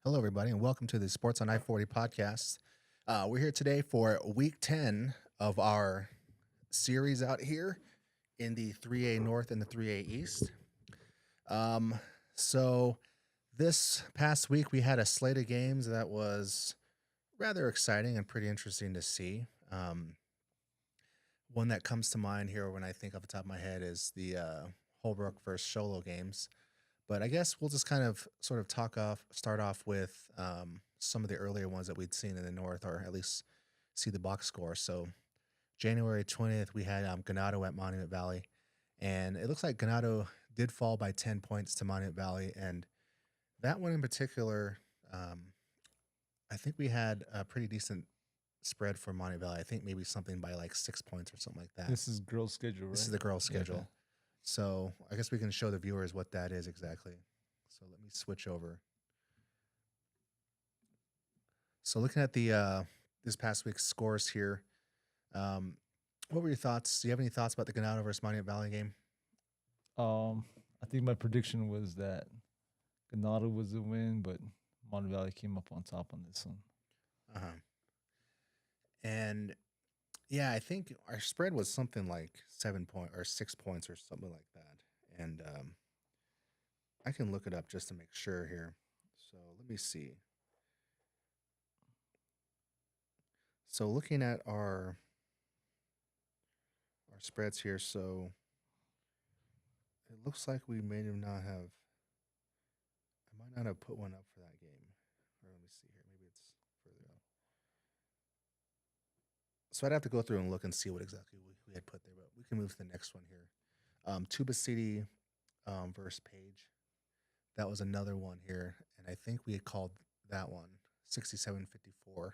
Hello, everybody, and welcome to the Sports on I-40 podcast. We're here today for week 10 of our series out here in the 3A North and the 3A East. So this past week, we had a slate of games that was rather exciting and pretty interesting to see. One that comes to mind here when I think off the top of my head is the Holbrook versus Sholo games. But I guess we'll just kind of sort of start off with some of the earlier ones that we'd seen in the North, or at least see the box score. So January 20th, we had Ganado at Monument Valley, and it looks like Ganado did fall by 10 points to Monument Valley. And that one in particular, I think we had a pretty decent spread for Monument Valley. I think maybe something by like 6 points or something like that. This is girls' schedule, right? This is the girls' schedule. Okay. So I guess we can show the viewers what that is exactly. So let me switch over. So looking at the this past week's scores here, what were your thoughts? Do you have any thoughts about the Ganado versus Monument Valley game? I think my prediction was that Ganado was the win, but Mon Valley came up on top on this one. And yeah, I think our spread was something like 7 points or 6 points or something like that. And I can look it up just to make sure here. So let me see. So looking at our spreads here, so it looks like we may not have. I might not have put one up for that game. Or let me see here. Maybe it's further up. So I'd have to go through and look and see what exactly we had put there, but we can move to the next one here. Tuba City versus Page. That was another one here, and I think we had called that one 67-54.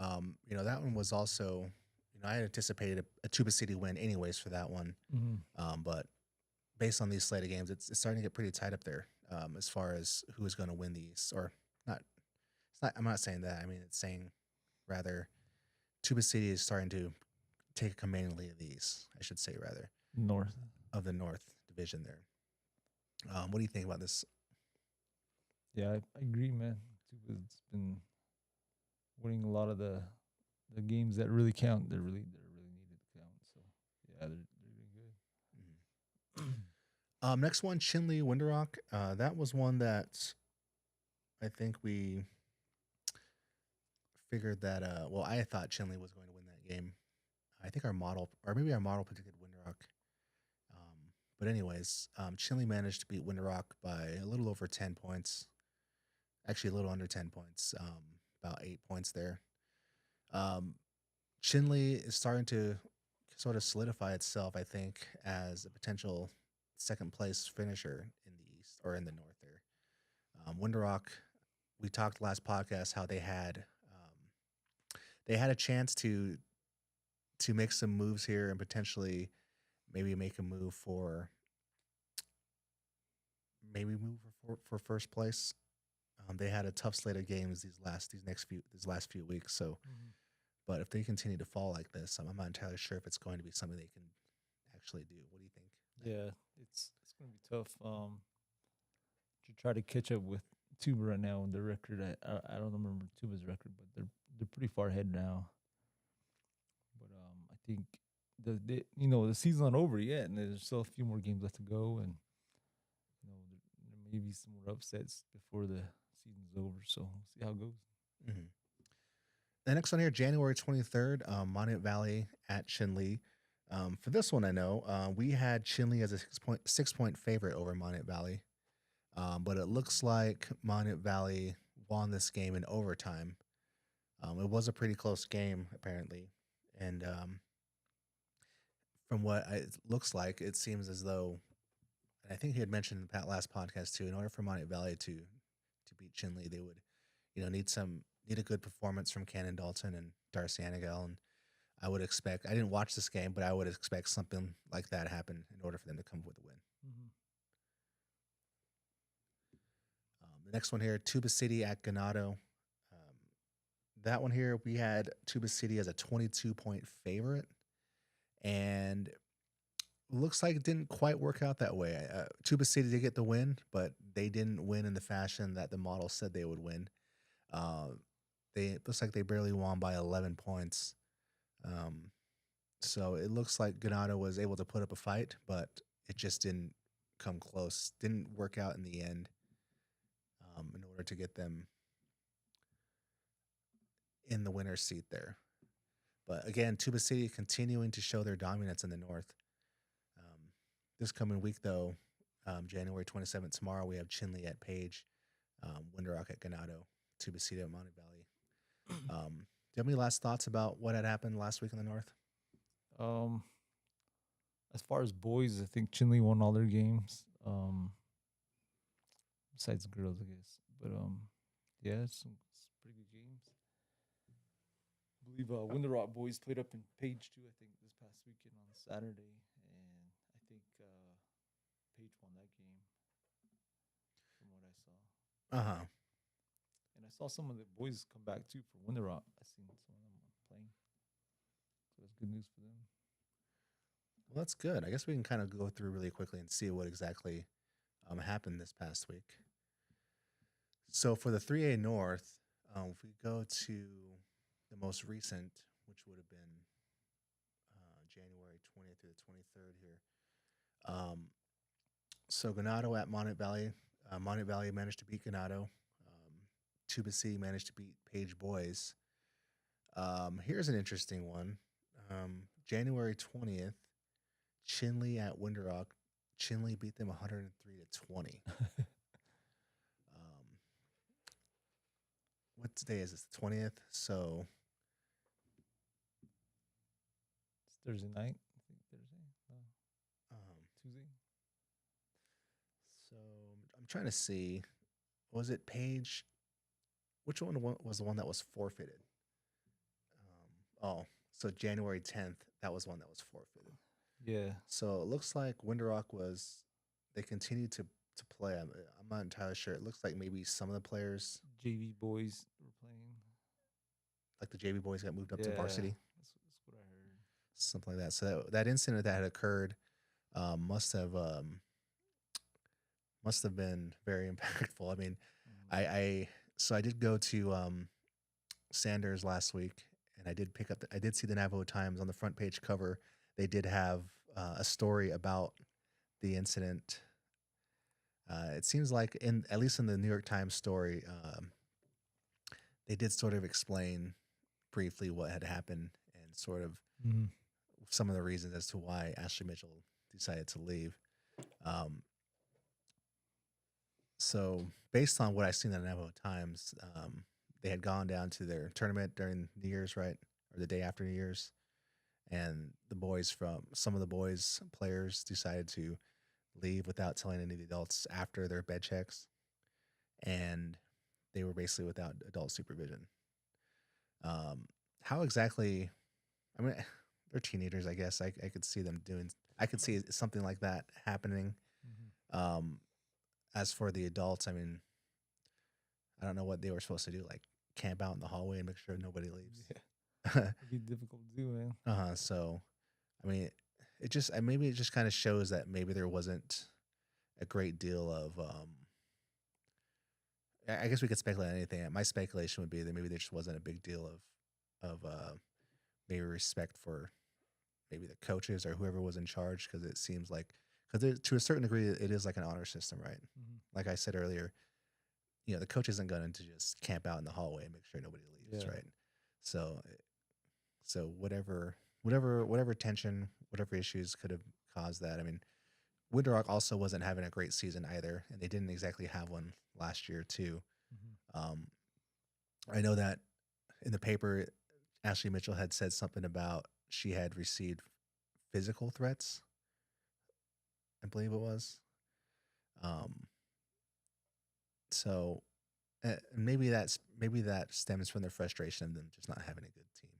That one was also, I had anticipated a Tuba City win anyways for that one. But based on these slate of games, it's starting to get pretty tight up there as far as who is going to win these, or not. It's not. I'm not saying that. I mean, it's saying rather Tuba City is starting to take a commanding lead of these. I should say rather North of the North Division there. What do you think about this? Yeah, I agree, man. Tuba's been winning a lot of the games that really count. They're really needed to count. So yeah, they're doing good. Next one, Chinle Winderock. That was one that I think we figured that. Well, I thought Chinle was going to win that game. I think our model predicted Winderock. But anyways, Chinle managed to beat Winderock by a little over 10 points. Actually, a little under 10 points. About 8 points there. Chinle is starting to sort of solidify itself, I think, as a potential second place finisher in the East or in the North there. Winderock, we talked last podcast how they had a chance to make some moves here and potentially maybe make a move for first place. They had a tough slate of games these last few weeks. So, but if they continue to fall like this, I'm not entirely sure if it's going to be something they can actually do. What do you think? Yeah, it's going to be tough to try to catch up with Tuba right now on the record. I don't remember Tuba's record, but they're pretty far ahead now. But I think the season's not over yet, and there's still a few more games left to go, and there may be some more upsets before the season's over. So we'll see how it goes. Mm-hmm. The next one here, January 23rd, Monument Valley at Chinle. For this one, I know we had Chinle as a 6-point favorite over Monument Valley, but it looks like Monument Valley won this game in overtime. It was a pretty close game, apparently, and from what it looks like, it seems as though, and I think he had mentioned in the last podcast too, in order for Monument Valley to beat Chinle, they would, need a good performance from Cannon Dalton and Darcy Anagel, and I didn't watch this game, but I would expect something like that happen in order for them to come with a win. The next one here, Tuba City at Ganado. That one here, we had Tuba City as a 22-point favorite, and looks like it didn't quite work out that way. Tuba City did get the win, but they didn't win in the fashion that the model said they would win. Uh, they it looks like they barely won by 11 points. Um, so it looks like Ganado was able to put up a fight, but it just didn't come close. Didn't work out in the end. In order to get them in the winner's seat there. But again, Tuba City continuing to show their dominance in the North. Um, this coming week, though, January 27th, tomorrow, we have Chinley at Page, Windrock at Ganado, Tuba City at Monte Valley. Do you have any last thoughts about what had happened last week in the North? Um, as far as boys, I think Chinley won all their games. Besides girls, I guess. But yeah, it's pretty good games. I believe Winter Rock boys played up in Page too. I think this past weekend on Saturday, and I think Page won that game from what I saw. Uh huh. And I saw some of the boys come back too for Winter Rock. I seen some of them playing, so that's good news for them. Well, that's good. I guess we can kind of go through really quickly and see what exactly happened this past week. So for the 3A North, if we go to the most recent, which would have been January 20th through the 23rd here. So Ganado at Monument Valley. Monument Valley managed to beat Ganado. Tuba City managed to beat Page Boys. Here's an interesting one. January 20th, Chinley at Windrock. Chinley beat them 103 to 20. What day is this? The 20th. So It's Thursday night. I think Thursday. No, um, Tuesday. so I'm trying to see. Was it Page? Which one was the one that was forfeited? Oh, so January 10th, that was one that was forfeited. Yeah. So it looks like Windrock was. They continued to play. I'm not entirely sure. It looks like maybe some of the players, JV boys were playing. like the JV boys, got moved up to Yeah, varsity, that's what I heard. something like that. So that incident that had occurred um, must have um, must have been very impactful. I mean, Mm-hmm. I so I did go to Sanders last week, and I did pick up. I did see the Navajo Times on the front page cover. They did have a story about the incident. It seems like, in at least in the New York Times story, they did sort of explain briefly what had happened and sort of Mm-hmm. some of the reasons as to why Ashley Mitchell decided to leave. Um, so, based on what I've seen in the Navajo Times, they had gone down to their tournament during New Year's, right, or the day after New Year's, and the boys from some of the boys players decided to leave without telling any of the adults after their bed checks, and they were basically without adult supervision. Um, how exactly? I mean, they're teenagers, I guess. I could see them doing. I could see something like that happening. Mm-hmm. Um, as for the adults, I mean, I don't know what they were supposed to do, like camp out in the hallway and make sure nobody leaves. Yeah, uh it'd be difficult to do, man. huh. So, I mean, it just maybe it just kind of shows that maybe there wasn't a great deal of. I guess we could speculate on anything. My speculation would be that maybe there just wasn't a big deal of maybe respect for maybe the coaches or whoever was in charge, because it seems like, because to a certain degree it is like an honor system, right? Mm-hmm. Like I said earlier, the coach isn't going to just camp out in the hallway and make sure nobody leaves, Yeah. right? So whatever tension, whatever issues could have caused that. I mean, Woodrock also wasn't having a great season either, and they didn't exactly have one last year too. Mm-hmm. I know that in the paper, Ashley Mitchell had said something about she had received physical threats. I believe it was. Um, so maybe that stems from their frustration of them just not having a good team.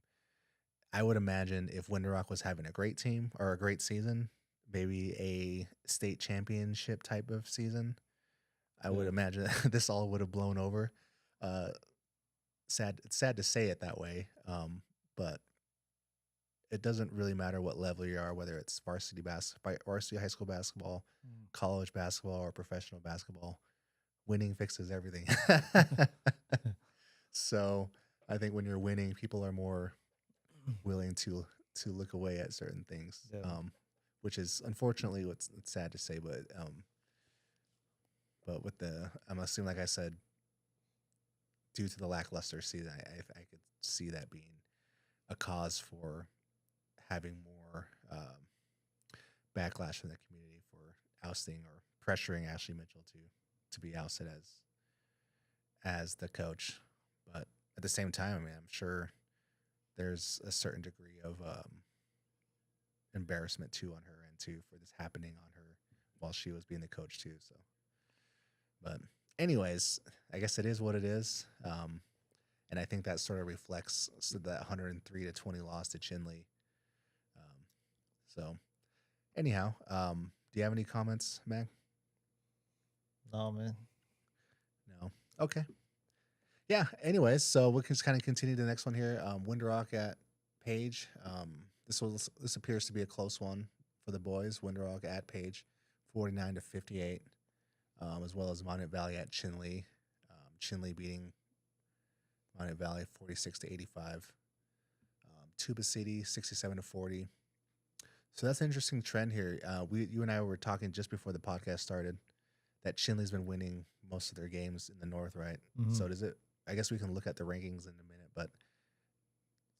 I would imagine if Windrock was having a great team or a great season, maybe a state championship type of season, I would Yeah. imagine that this all would have blown over. Uh, It's sad to say it that way, but it doesn't really matter what level you are, whether it's varsity high school basketball, college basketball, or professional basketball. Winning fixes everything. So I think when you're winning, people are more willing to look away at certain things, Yeah. which is unfortunately what's it's sad to say, but with the I'm assuming, like I said, due to the lackluster season, I could see that being a cause for having more backlash from the community for ousting or pressuring Ashley Mitchell to be ousted as the coach. But at the same time, I mean, I'm sure there's a certain degree of embarrassment too on her end too for this happening on her while she was being the coach too. So, but anyways, I guess it is what it is. And I think that sort of reflects that 103-20 loss to Chinley. So, anyhow, do you have any comments, Mag? No, man. No. Okay. Yeah. Anyways, so we can just kind of continue to the next one here. Windrock at Page. This appears to be a close one for the boys. Windrock at Page, 49-58, as well as Monument Valley at Chinley. Chinley beating Monument Valley 46-85. Tuba City 67-40. So that's an interesting trend here. You and I were talking just before the podcast started that Chinley's been winning most of their games in the North, right? So does it? I guess we can look at the rankings in a minute, but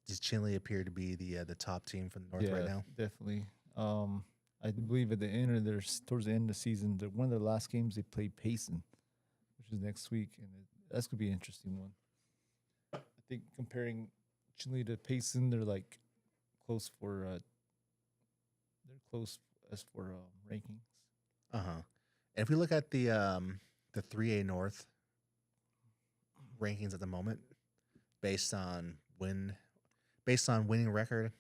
does Chinley appear to be the top team from the North right now? Definitely. I believe at the end of towards the end of the season, one of their last games they played Payson, which is next week, and that's gonna be an interesting one. I think comparing Chinley to Payson, they're like close for they're close as for rankings. And if we look at the 3A North rankings at the moment, based on winning record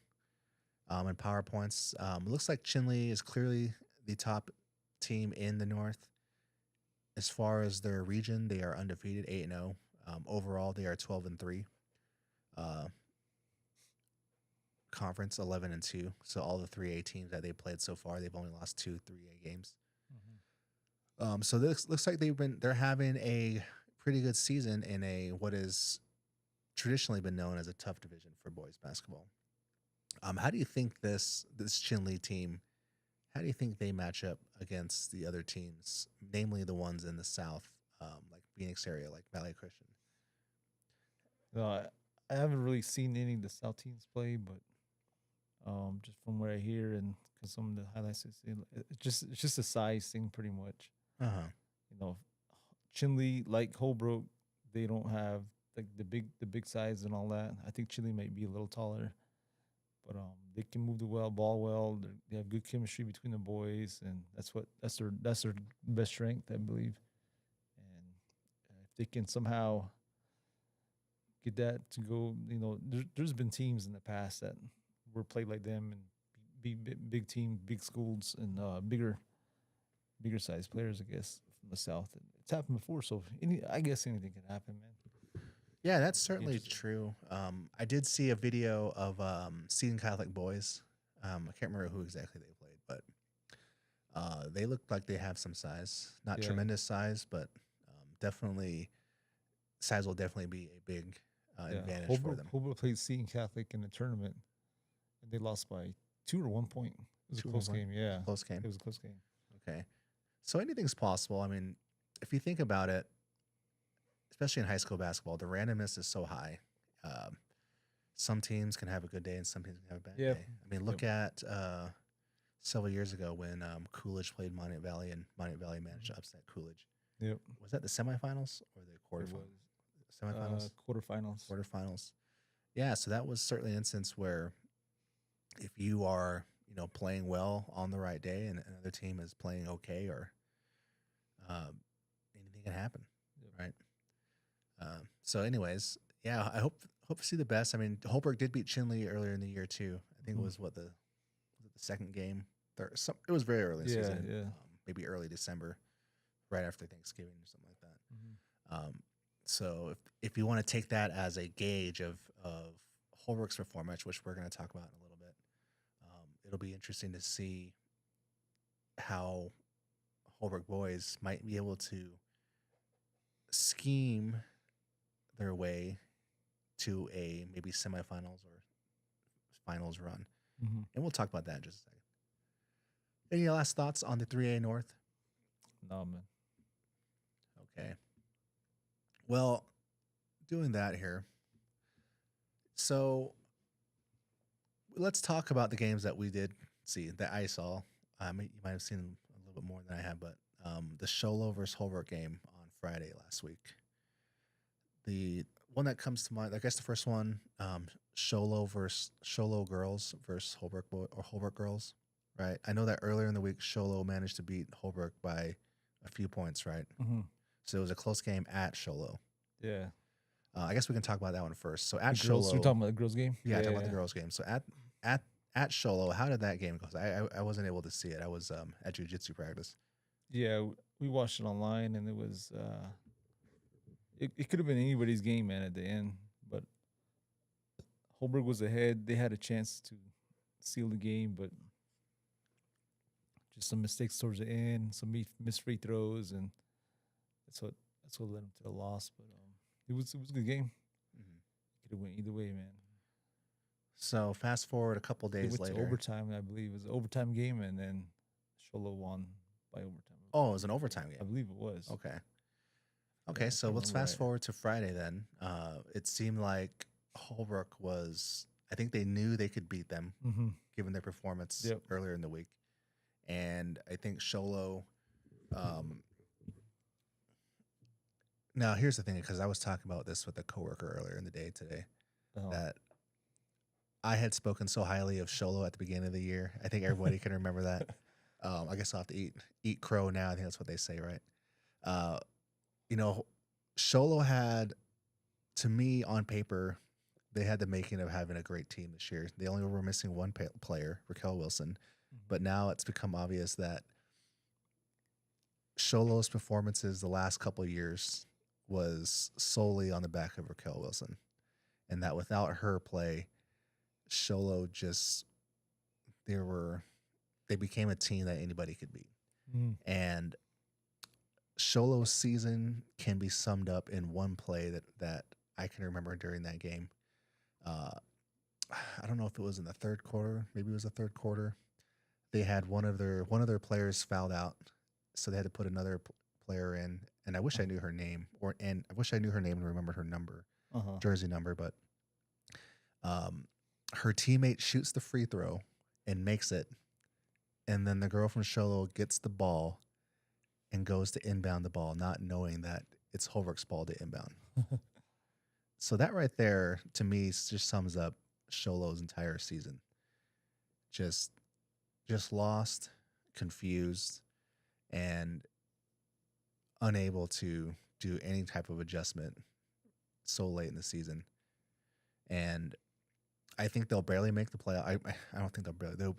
and power points, it looks like Chinley is clearly the top team in the North. As far as their region, they are undefeated, 8-0. Overall, they are 12-3. Conference 11-2. So all the 3A teams that they played so far, they've only lost 2 3A games. So this looks like they're having a pretty good season in what is traditionally been known as a tough division for boys basketball. How do you think this Chinley team? How do you think they match up against the other teams, namely the ones in the South, like Phoenix area, like Valley Christian? No, I haven't really seen any of the South teams play, but just from what I hear and because some of the highlights I see, it's just a size thing, pretty much. You know, Chinley, like Holbrook, they don't have like the big size and all that. I think Chinley might be a little taller, but they can move the ball well. They have good chemistry between the boys, and that's their best strength, I believe. And if they can somehow get that to go, there's been teams in the past that were played like them and be big team, big schools, and bigger size players, I guess, from the South. It's happened before, so I guess anything can happen, man. Yeah, that's certainly true. I did see a video of Seton Catholic boys. I can't remember who exactly they played, but they look like they have some size. Not tremendous size, but definitely size will definitely be a big advantage for them. Holbrook played Seton Catholic in the tournament, and they lost by 2 or 1 point. It was a close game. Yeah, close game. It was a close game. Okay, so anything's possible. I mean, if you think about it, especially in high school basketball, the randomness is so high. Some teams can have a good day and some teams can have a bad day. I mean, look at several years ago when Coolidge played Monument Valley and Monument Valley managed to upset Coolidge. Yep. Was that the semifinals or the quarterfinals? Semifinals? Quarterfinals. Quarterfinals. Yeah, so that was certainly an instance where if you are, playing well on the right day and another team is playing okay, or anything can happen, right? So anyways, yeah, I hope to see the best. I mean, Holbrook did beat Chinley earlier in the year too. I think it was the second game. It was very early in the season. Maybe early December, right after Thanksgiving or something like that. So if you want to take that as a gauge of Holbrook's performance, which we're going to talk about in a little bit, it'll be interesting to see how Holbrook boys might be able to scheme their way to a maybe semifinals or finals run. Mm-hmm. And we'll talk about that in just a second. Any last thoughts on the 3A North? No, man. Okay. Well, doing that here. So let's talk about the games that we did see, that I saw. You might have seen a little bit more than I have, but the Sholo versus Holbrook game on Friday last week. The one that comes to mind, I guess the first one, Sholo girls versus Holbrook or Holbrook girls, right? I know that earlier in the week, Sholo managed to beat Holbrook by a few points, right? Mm-hmm. So it was a close game at Sholo. Yeah. I guess we can talk about that one first. So at The girls, Sholo, we're talking about the girls' game? yeah, talking about the girls' game. So at Sholo, how did that game go? I wasn't able to see it. I was at jiu-jitsu practice. Yeah, we watched it online, and it was it could have been anybody's game, man, at the end. But Holbrook was ahead. They had a chance to seal the game, but just some mistakes towards the end, some missed free throws, and that's what led them to the loss. But it was a good game. Mm-hmm. Could have went either way, man. So fast forward a couple It days went later. to overtime, I believe. It was an overtime game, and then Sholo won by overtime. Oh, it was an overtime I game. believe it was. Okay. Okay, I so can't let's remember fast right. forward to Friday then. It seemed like Holbrook was, I think they knew they could beat them Mm-hmm. given their performance Yep. earlier in the week. And I think Sholo, now here's the thing, because I was talking about this with a coworker earlier in the day today, Oh. that I had spoken so highly of Sholo at the beginning of the year. I think everybody can remember that. I guess I'll have to eat crow now. I think that's what they say, right? You know, Sholo had, to me, on paper, they had the making of having a great team this year. They only were missing one player, Raquel Wilson, but now it's become obvious that Sholo's performances the last couple of years was solely on the back of Raquel Wilson, and that without her play, Sholo just they became a team that anybody could beat. Mm-hmm. And Sholo's season can be summed up in one play that I can remember during that game. I don't know if it was in the third quarter. Maybe it was the third quarter. They had one of their players fouled out, so they had to put another player in. And I wish I knew her name, and I wish I knew her name and remembered her number, jersey number. But her teammate shoots the free throw and makes it, and then the girl from Sholo gets the ball and goes to inbound the ball, not knowing that it's Holbrook's ball to inbound. So that right there, to me, just sums up Sholo's entire season. Just lost, confused, and unable to do any type of adjustment so late in the season. And I think they'll barely make the playoff. I don't think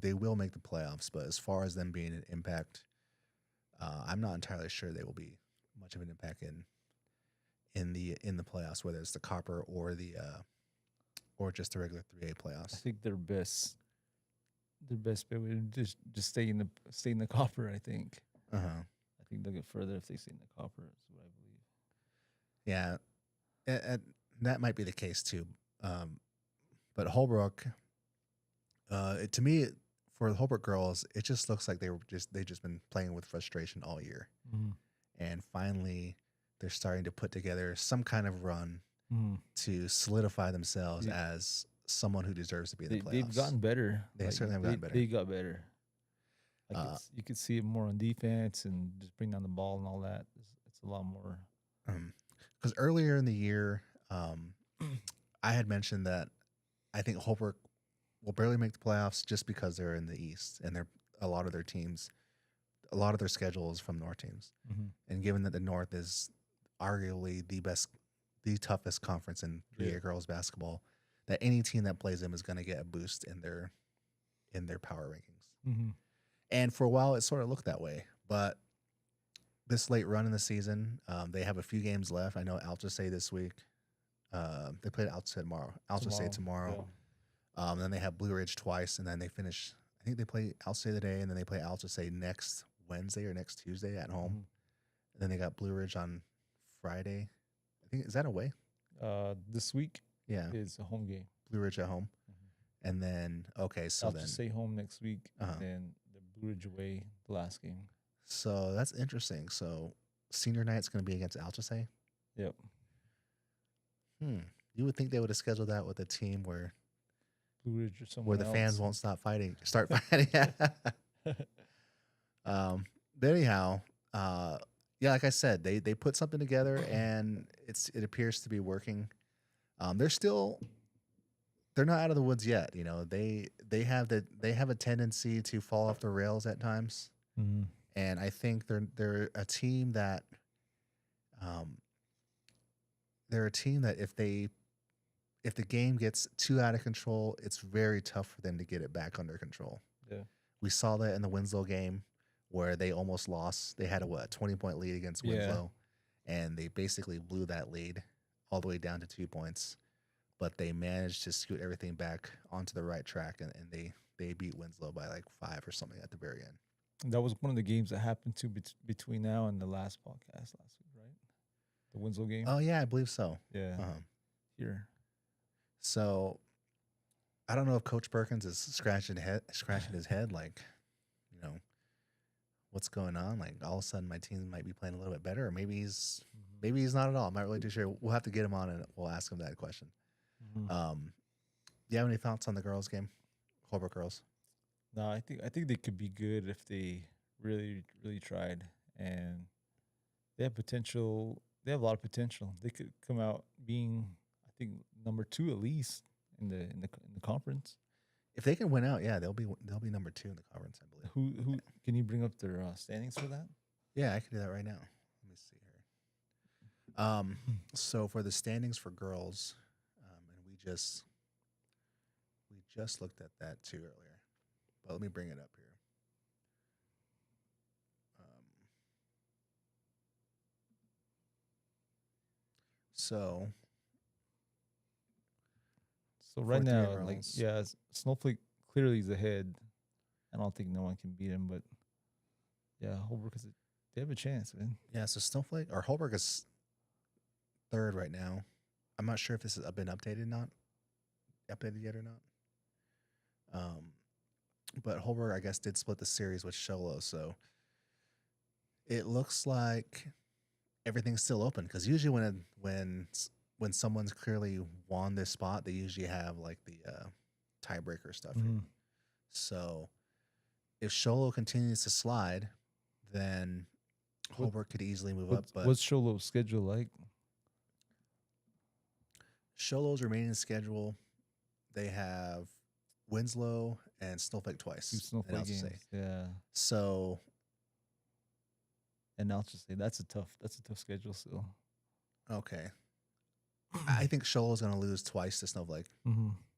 they will make the playoffs, but as far as them being an impact, I'm not entirely sure they will be much of an impact in the playoffs, whether it's the Copper or or just the regular 3A I playoffs. think their best bet would just stay in the Copper. I think. Uh-huh. I think they'll get further if they stay in the Copper. Is what I believe. Yeah, and that might be the case too. But Holbrook, to me, for the Holbrook girls, it just looks like they just been playing with frustration all year, and finally they're starting to put together some kind of run to solidify themselves as someone who deserves to be in the playoffs. They've gotten better. They certainly have gotten better. They got better. You could see it more on defense and just bring down the ball and all that. It's a lot more. Because earlier in the year, I had mentioned that I think Holbrook will barely make the playoffs just because they're in the East and a lot of their schedule is from North teams. And given that the North is arguably the toughest conference in 3A girls basketball, that any team that plays them is going to get a boost in their power rankings. And for a while, it sort of looked that way. But this late run in the season, they have a few games left. I know Alta State this week. They played Alta State tomorrow. Then they have Blue Ridge twice, and then they finish, I think they play Alcé today, and then they play Alcé next Wednesday or next Tuesday at home. Mhm. And then they got Blue Ridge on Friday. I think is that away? This week Yeah, is a home game. Blue Ridge at home. And then okay, so I'll then just stay home next week, uh and then the Blue Ridge away the last game. so that's interesting. So senior night's going to be against Alcé. Yep. You would think they would have scheduled that with a team where Blue Ridge or someone the else. fans won't start fighting. But anyhow, yeah, like I said, they put something together and it appears to be working. They're not out of the woods yet. You know, they have a tendency to fall off the rails at times, Mhm. and I think they're a team that um if the game gets too out of control, it's very tough for them to get it back under control. Yeah. We saw that in the Winslow game where they almost lost. They had a 20-point lead against Yeah. Winslow, and they basically blew that lead all the way down to 2 points. But they managed to scoot everything back onto the right track, and they beat Winslow by like 5 or something at the very end. That was one of the games that happened between now and the last podcast last week, right? The Winslow game. Oh yeah, I believe so. Yeah. Here. So I don't know if Coach Perkins is scratching his head, like, you know, what's going on? Like all of a sudden my team might be playing a little bit better, or maybe he's not at all. I'm not really too sure. We'll have to get him on and we'll ask him that question. Mhm. Do you have any thoughts on the girls' game, Holbrook girls? No, I think they could be good if they really tried, and they have potential. They have a lot of potential. They could come out being, I think, number 2 at least in the conference. If they can win out, yeah, they'll be number 2 in the conference, I believe. Who can you bring up their standings for that? Yeah, I can do that right now. Let me see here. So for the standings for girls, and we just looked at that too earlier, but let me bring it up here. So right 14 now, like, girls. yeah, Snowflake clearly is ahead. I don't think no one can beat him, but yeah, Holbrook they have a chance, man. Yeah, so Snowflake or Holbrook is 3rd right now. I'm not sure if this has been updated yet or not. But Holbrook, I guess, did split the series with Sholo, so it looks like everything's still open. Because usually when someone's clearly won this spot, they usually have like the tiebreaker stuff here. So if Sholo continues to slide, then Holbrook could easily move up. But what's Sholo's schedule like? Sholo's remaining schedule, they have Winslow and Snowflake twice. 2 Snowflake games. Yeah. So, and I'll just say that's a tough schedule still. Okay. I think Sholo's going to lose twice to Snowflake,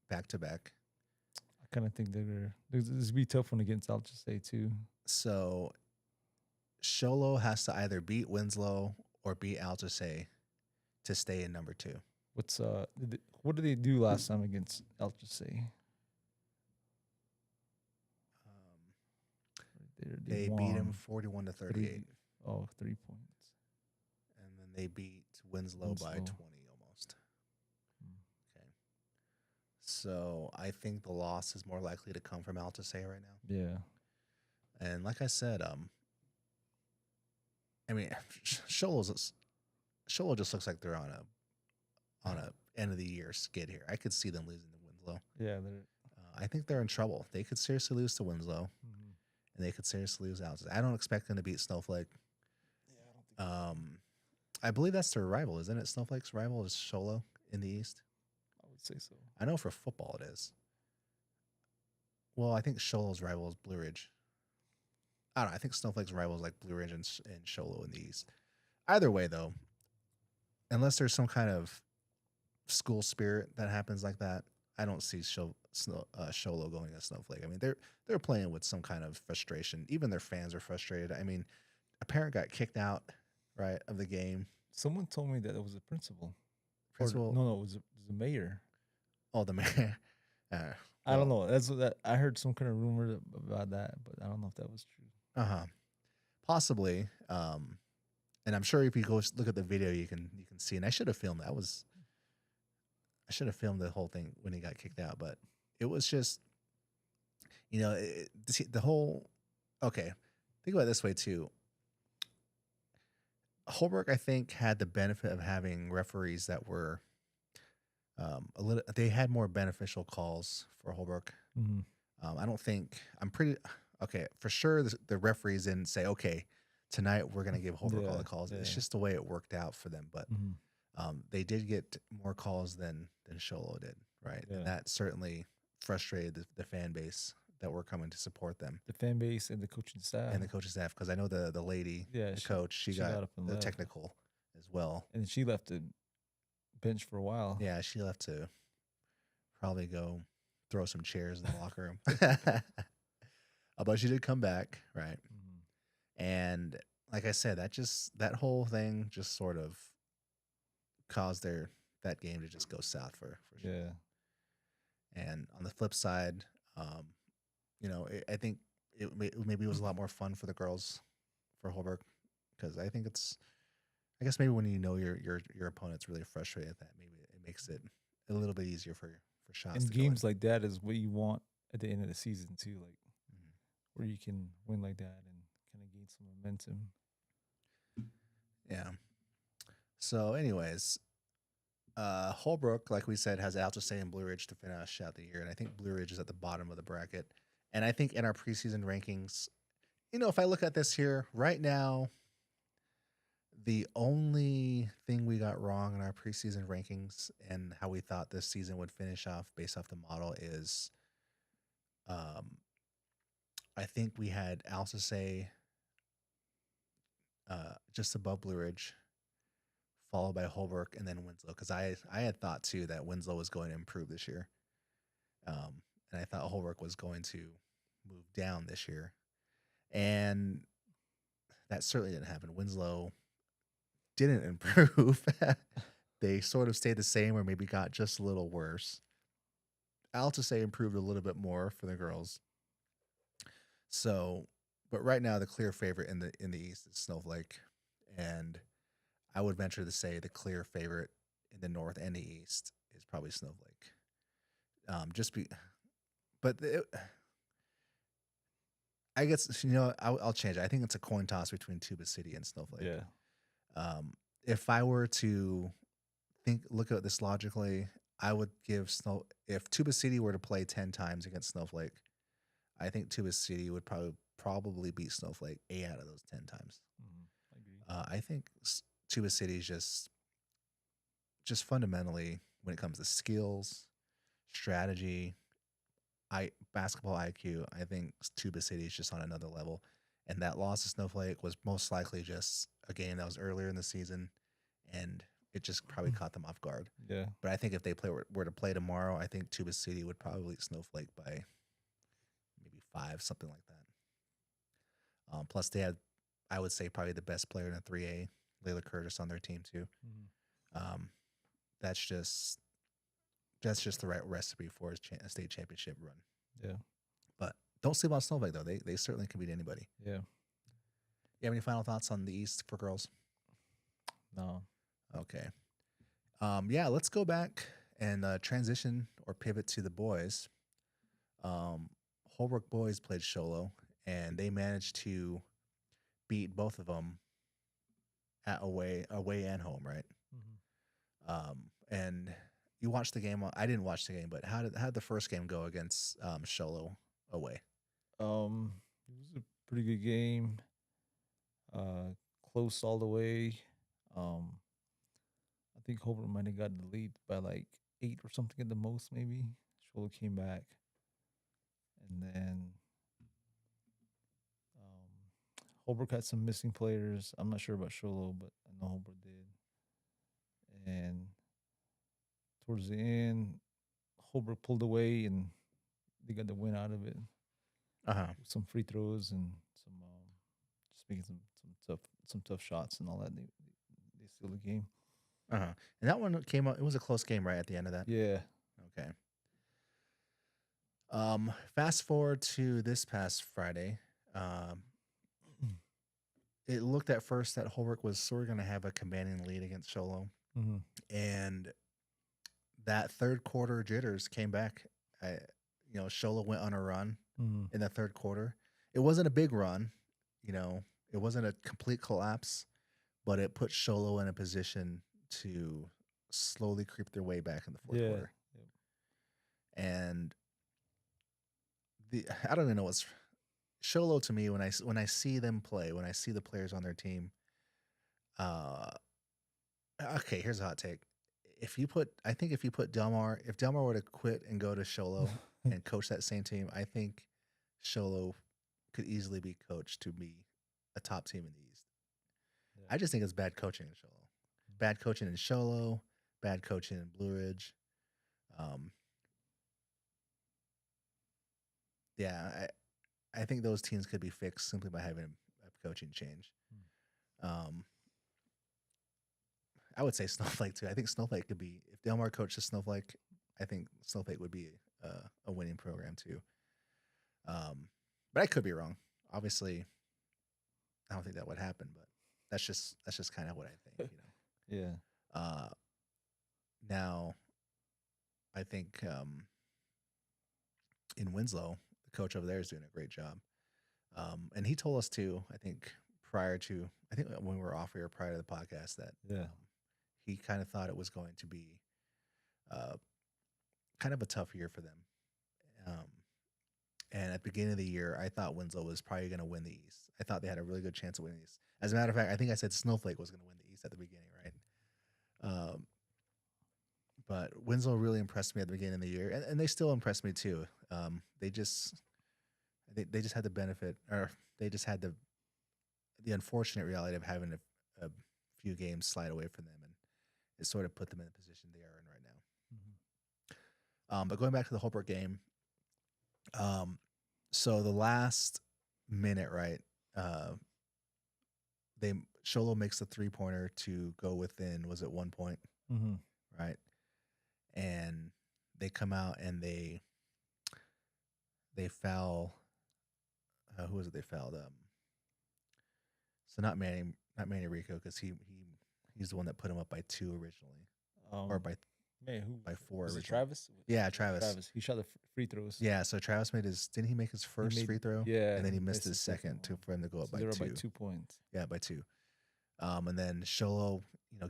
back to back. I kind of think this would be a tough one against Alceste too. So, Sholo has to either beat Winslow or beat Alceste to stay in number 2. What did they do last time against Alceste? They beat him 41 to 38. 3 points. And then they beat Winslow by 20 almost. Okay. So I think the loss is more likely to come from Alceste right now. Yeah. And like I said, I mean, Sholo just looks like they're on a end of the year skid here. I could see them losing to Winslow. Yeah, I think they're in trouble. They could seriously lose to Winslow, and they could seriously lose Alceste. I don't expect them to beat Snowflake. Yeah, I don't think. I believe that's their rival, isn't it? Snowflake's rival is Sholo in the East. I would say so. I know for football it is. Well, I think Sholo's rival is Blue Ridge. I don't know. I think Snowflake's rival is like Blue Ridge and Sholo in the East. Either way, though, unless there's some kind of school spirit that happens like that, I don't see Sholo going to Snowflake. I mean, they're playing with some kind of frustration. Even their fans are frustrated. I mean, a parent got kicked out, right, of the game. Someone told me that it was a principal. Principal? No, it was the mayor. Oh, the mayor. I I don't Well, know. That's what that I heard some kind of rumor about that, but I don't know if that was true. uh-huh. Possibly. And I'm sure if you go look at the video, you can see. And I should have filmed. I should have filmed the whole thing when he got kicked out, but it was just the whole. Okay, think about it this way too. Holbrook, I think, had the benefit of having referees that were a little. They had more beneficial calls for Holbrook. Mm-hmm. I don't think I'm pretty okay for sure. The referees didn't say, "Okay, tonight we're gonna give Holbrook all Yeah, the calls." It's yeah. just the way it worked out for them. But Mm-hmm. they did get more calls than Sholo did, right? And Yeah. that certainly frustrated the fan base that were coming to support them The fan base and the coaching staff. and the coaching staff. Because I know the lady, Yeah, the coach, she she got got up and the left, technical as well. and she left the bench for a while. Yeah, she left to probably go throw some chairs in the locker room. But she did come back, right? Mm-hmm. And like I said, that whole thing just sort of caused that game to just go south for sure. Yeah. And on the flip side, I think maybe it was a lot more fun for the girls for Holbrook because I think I guess maybe when you know your opponent's really frustrated at that, maybe it makes it a little bit easier for shots And to go in. games like that is what you want at the end of the season too, like Mhm. where you can win like that and kind of gain some momentum. Yeah. So, anyways, Holbrook, like we said, has Altusay and Blue Ridge to finish out the year, and I think Blue Ridge is at the bottom of the bracket. And I think in our preseason rankings, if I look at this here right now, the only thing we got wrong in our preseason rankings and how we thought this season would finish off based off the model is, um, I think we had Altusay just above Blue Ridge, followed by Holbrook, and then Winslow. Because I had thought too that Winslow was going to improve this year, and I thought Holbrook was going to move down this year, and that certainly didn't happen. Winslow didn't improve. They sort of stayed the same, or maybe got just a little worse. Altusay improved a little bit more for the girls. So, but right now the clear favorite in the East is Snowflake, and I would venture to say the clear favorite in the North and the East is probably Snowflake. Just be, but I guess I'll change it. I think it's a coin toss between Tuba City and Snowflake. Yeah. If I were to look at this logically, I would give if Tuba City were to play 10 times against Snowflake, I think Tuba City would probably beat Snowflake 8 out of those 10 times. I agree. I think Tuba City is just fundamentally, when it comes to skills, strategy, basketball IQ, I think Tuba City is just on another level. And that loss to Snowflake was most likely just a game that was earlier in the season, and it just probably caught them off guard. Yeah. But I think if they were to play tomorrow, I think Tuba City would probably beat Snowflake by maybe 5, something like that. Plus, they had, I would say, probably the best player in the 3A, Layla Curtis, on their team too. Mm-hmm. That's just the right recipe for a state championship run. Yeah. But don't sleep on Snowflake though; they certainly can beat anybody. Yeah. You have any final thoughts on the East for girls? No. Okay. Let's go back and transition or pivot to the boys. Holbrook boys played Sholo, and they managed to beat both of them at away and home, right? Mm-hmm. And you watched the game. I didn't watch the game, but how did the first game go against Sholo away? It was a pretty good game. Close all the way. I think Holbrook might have got the lead by like 8 or something at the most, maybe. Sholo came back, and then Holbrook had some missing players. I'm not sure about Sholo, but I know Holbrook did. And towards the end, Holbrook pulled away, and they got the win out of it. Some free throws and some just making some tough shots and all that. They steal the game. And that one came out. It was a close game right at the end of that. Yeah. Okay. Fast forward to this past Friday. Um, it looked at first that Holbrook was sort of going to have a commanding lead against Sholo, Mm-hmm. and that third quarter jitters came back. Sholo went on a run Mm-hmm. in the third quarter. It wasn't a big run, you know, it wasn't a complete collapse, but it put Sholo in a position to slowly creep their way back in the fourth Yeah. quarter. Yep. And I don't even know what's Sholo to me when I see them play, when I see the players on their team. Uh, okay, here's a hot take. I think if Delmar were to quit and go to Sholo and coach that same team, I think Sholo could easily be coached to be a top team in the East. Yeah. I just think it's bad coaching in Sholo, bad coaching in Sholo, bad coaching in Blue Ridge. Um, yeah, I think those teams could be fixed simply by having a coaching change. Um, I would say Snowflake too. I think Snowflake could be if Delmar coaches Snowflake. I think Snowflake would be a winning program too. But I could be wrong. Obviously, I don't think that would happen. But that's just kind of what I think. Yeah. Uh, Now, I think in Winslow, the coach over there is doing a great job. And he told us too. I think when we were off here prior to the podcast that Yeah. he kind of thought it was going to be uh, kind of a tough year for them. Um, and at the beginning of the year, I thought Winslow was probably going to win the East. I thought they had a really good chance of winning the East. As a matter of fact, I think I said Snowflake was going to win the East at the beginning, right? But Winslow really impressed me at the beginning of the year, and they still impress me too. They just had the benefit, or they just had the unfortunate reality of having a few games slide away from them, and it sort of put them in the position they are in right now. Mm-hmm. But going back to the Holbrook game, so the last minute, right? They Sholo makes the 3-pointer to go within, was it 1 point, Mm-hmm. right? And they come out and they foul. Who was it? They fouled. So not Manny Rico because he's the one that put him up by 2 originally, or by Man, who by 4 was it? originally. Travis. Yeah, Travis. Travis. He shot the free throws. Yeah, so Travis didn't he make his first free throw? Yeah, And then he missed his second for him to go up so by they were 2. by 2 points. Yeah, by 2. And then Sholo,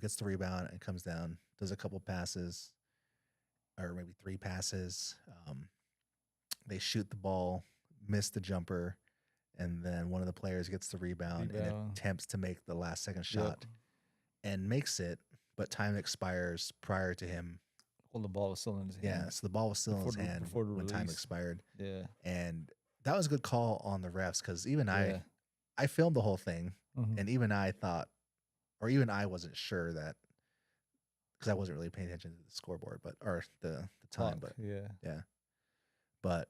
gets the rebound and comes down, does a couple passes, or maybe 3 passes. They shoot the ball, miss the jumper, and then one of the players gets the rebound. And attempts to make the last second shot and makes it, but time expires prior to him. Well, the ball was still in his hand. Yeah, so the ball was still in his hand when time expired. Yeah. And that was a good call on the refs because even I filmed the whole thing, and even I thought, or even I wasn't sure that, because I wasn't really paying attention to the scoreboard, or the time, but yeah. But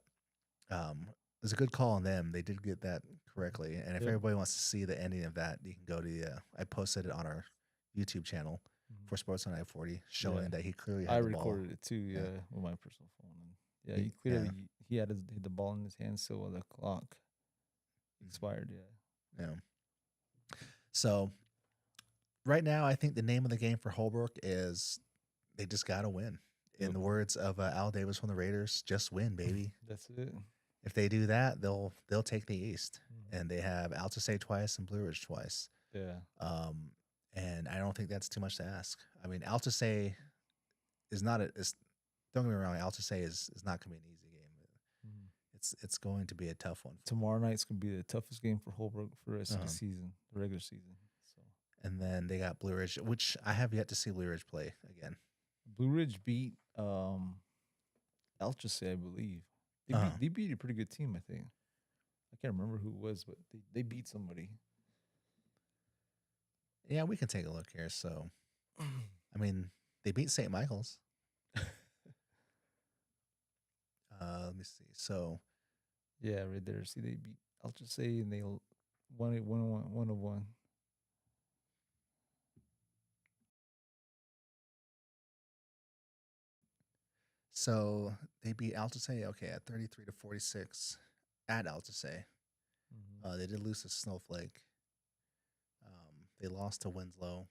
it was a good call on them. They did get that correctly. And if everybody wants to see the ending of that, you can go to I posted it on our YouTube channel for Sports on I-40, showing that he clearly had the ball. I recorded it too, with my personal phone. And he clearly he had the ball in his hand still while the clock expired. Yeah. So right now, I think the name of the game for Holbrook is they just got to win. In the words of Al Davis from the Raiders, just win, baby. That's it. If they do that, they'll take the East, and they have Altusay twice and Blue Ridge twice. Yeah. And I don't think that's too much to ask. I mean, Altusay is not don't get me wrong. Altusay is not going to be an easy game. It's going to be a tough one. Tomorrow night's going to be the toughest game for Holbrook for the rest of the season, the regular season. So. And then they got Blue Ridge, which I have yet to see Blue Ridge play again. Blue Ridge beat Altusay, I believe. They beat a pretty good team, I think. I can't remember who it was, but they beat somebody. Yeah, we can take a look here. So, I mean, they beat St. Michael's. Let me see. So, yeah, right there. See, they beat Altusay and they won it 1-1. So They beat Altusay, okay, at 33-46 at Altusay. They did lose to Snowflake. They lost to Winslow.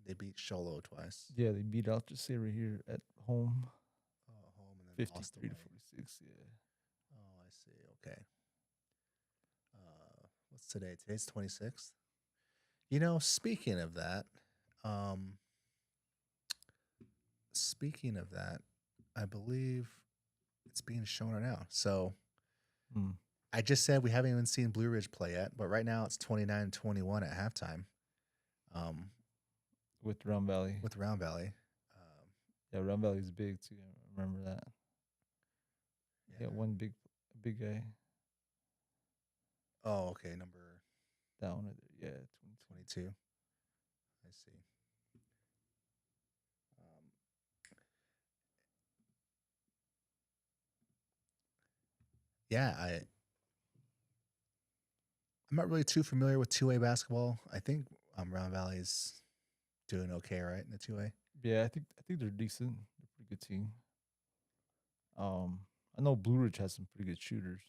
They beat Sholo twice. Yeah, they beat Altusay here at home, Home and then lost 53 away. to 46. Yeah. Oh, I see. Okay. What's today? Today's 26th. Speaking of that, I believe it's being shown right now. So I just said we haven't even seen Blue Ridge play yet, but right now it's 29-21 at halftime. With Round Valley. With Round Valley. Yeah, Round Valley's big too. I remember that. Yeah, one big guy. Oh, okay. Number that one. Yeah, 22. I see. Yeah, I'm not really too familiar with 2A basketball. I think Round Valley's doing okay, right, in the 2A? Yeah, I think they're decent. They're a pretty good team. I know Blue Ridge has some pretty good shooters.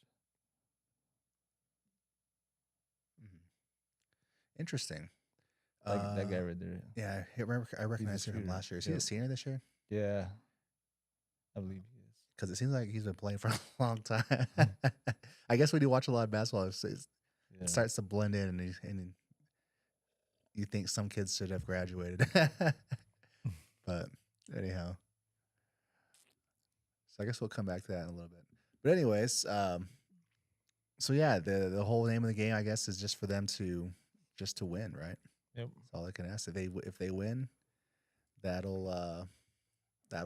Interesting. Like that guy right there. Yeah, I recognized him from last year. Is he a senior this year? Yeah, I believe he is. Because it seems like he's been playing for a long time. I guess when you watch a lot of basketball, it starts to blend in, and you think some kids should have graduated. But anyhow, so I guess we'll come back to that in a little bit. But anyways, so yeah, the whole name of the game, I guess, is just for them to win, right? Yep. That's all I can ask. If they win, that'll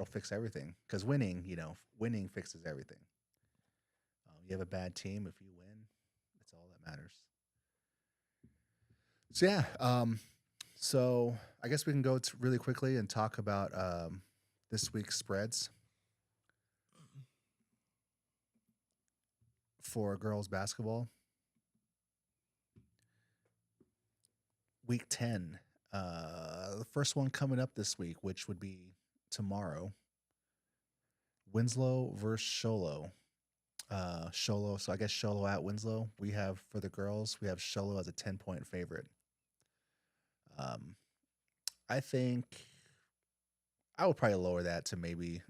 fix everything. Because winning fixes everything. You have a bad team. If you win, it's all that matters. So yeah, so I guess we can go really quickly and talk about this week's spreads for girls basketball. Week 10, the first one coming up this week, which would be tomorrow. Winslow versus Sholo. Sholo. So I guess Sholo at Winslow. We have for the girls, we have Sholo as a 10-point favorite. I think I would probably lower that to maybe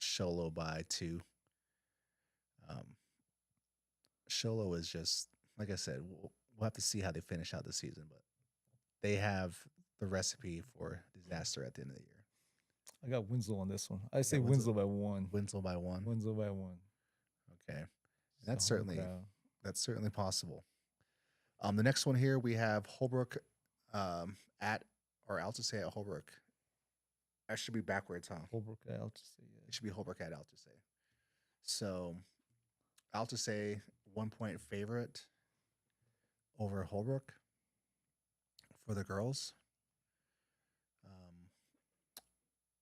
Sholo by 2. Sholo is just, like I said, we'll have to see how they finish out the season, but they have the recipe for disaster at the end of the year. I got Winslow on this one. I say Winslow by 1. Winslow by 1. Winslow by 1. Okay, that's certainly possible. The next one here we have Holbrook at or Altusay at Holbrook. That should be backwards, huh? Holbrook at Altusay. Yeah. It should be Holbrook at Altusay. So Altusay 1-point favorite over Holbrook for the girls.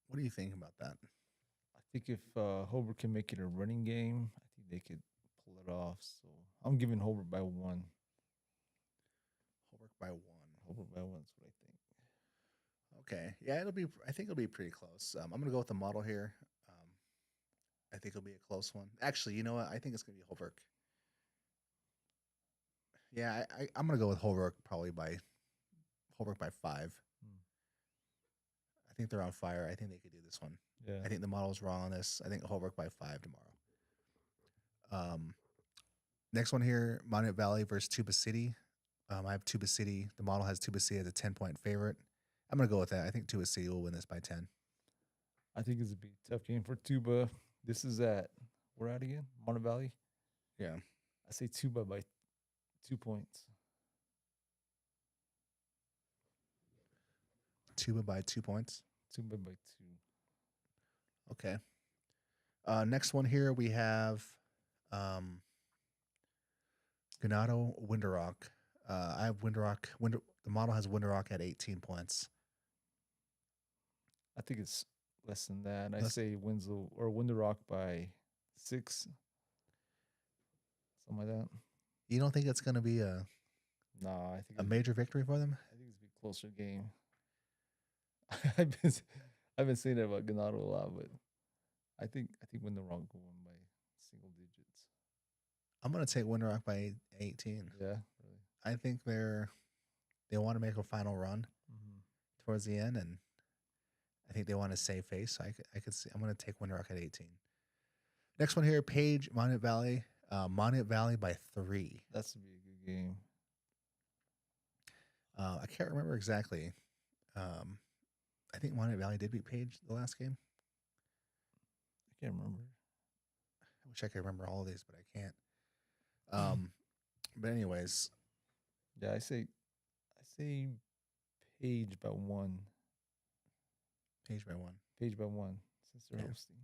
What do you think about that? I think if Holbrook can make it a running game, I think they could pull it off. So I'm giving Holbrook by 1. Holbrook by 1. Holbrook by 1 is what I think. Okay. Yeah, I think it'll be pretty close. I'm going to go with the model here. I think it'll be a close one. Actually, you know what? I think it's going to be Holbrook. Yeah, I'm going to go with Holbrook probably by 5. I think they're on fire. I think they could do this one. Yeah. I think the model's wrong on this. I think Holbrook by 5 tomorrow. Next one here, Monument Valley versus Tuba City. I have Tuba City. The model has Tuba City as a 10-point favorite. I'm going to go with that. I think Tuba City will win this by 10. I think it's a big tough game for Tuba. This is at, where at again? Monument Valley? Yeah. I say Tuba by 2 points. Tuba by 2 points? Tuba by 2. Okay. Next one here we have Ganado Winterrock. I have Winterrock. The model has Winterrock at 18 points. I think it's less than that. I say Winslow or Winterrock by 6. Something like that. You don't think it's going to be I think a major victory for them? I think it's a closer game. I've been saying that about Ganado a lot, but I think Window Rock won by single digits. I'm gonna take Winter Rock by 18. Yeah, really. I think they want to make a final run Mm-hmm. towards the end, and I think they want to save face. So I could see. I'm gonna take Winter Rock at 18. Next one here, Page Monument Valley. Monument Valley by 3. That's to be a good game. I can't remember exactly. Um, I think Monument Valley did beat Page the last game. I can't remember. I wish I could remember all of these, but I can't. Um, but anyways, Yeah, I say Page by 1. Page by 1. Page by 1 since they're Yeah. hosting.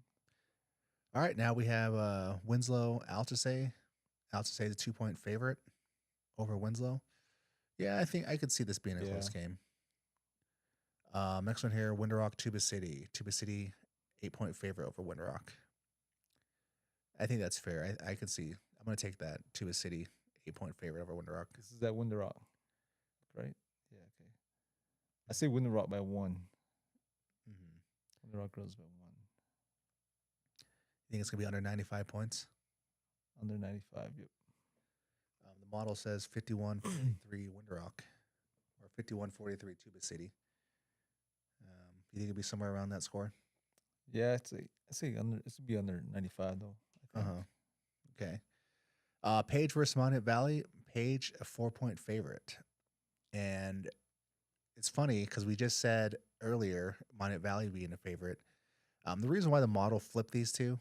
All right, now we have Winslow Altusay. Altusay is a 2-point favorite over Winslow. Yeah, I think I could see this being a close Yeah. game. Next one here, Winter Tuba City. Tuba City, 8-point favorite over Winter Rock. I think that's fair. I could see. I'm going to take that. Tuba City, 8-point favorite over Winter Rock. This is at Window Rock, right? Yeah, okay. I say Window Rock by 1. Mm-hmm. Window Rock goes by 1. You think it's going to be under 95 points? Under 95, yep. The model says 51-43 Winter Rock or 51-43 Tuba City. You think it'll be somewhere around that score? Yeah, I say under. It should be under 95 though. I think. Okay. Page versus Monument Valley. Page, a 4-point favorite. And it's funny because we just said earlier Monument Valley being a favorite. The reason why the model flipped these two,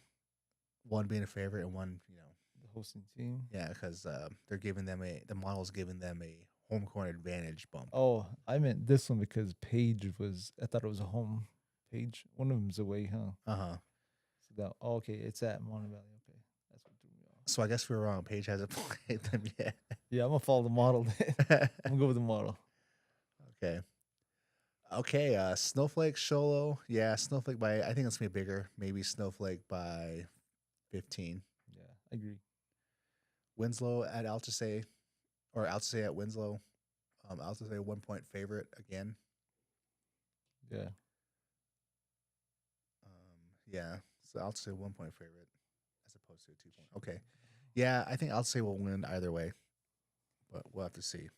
one being a favorite and one, The hosting team. yeah, because they're giving them the model's giving them a home court advantage bump. Oh, I meant this one because Page was. I thought it was a home Page. One of them's away, huh? So that. Oh, okay, it's at Mono Valley. Okay, that's what threw me off. So I guess we were wrong. Page hasn't played them yet. Yeah, I'm gonna follow the model. Then. I'm gonna go with the model. Okay. Okay, Snowflake Sholo. Yeah, Snowflake by I think it's gonna be bigger. Maybe Snowflake by 15. Yeah, I agree. Winslow at Altusay or Altusay at Winslow. Altusay 1-point favorite again. Yeah. Yeah. So Altusay 1-point favorite as opposed to a 2-point. Okay. Yeah, I think Altusay will win either way. But we'll have to see.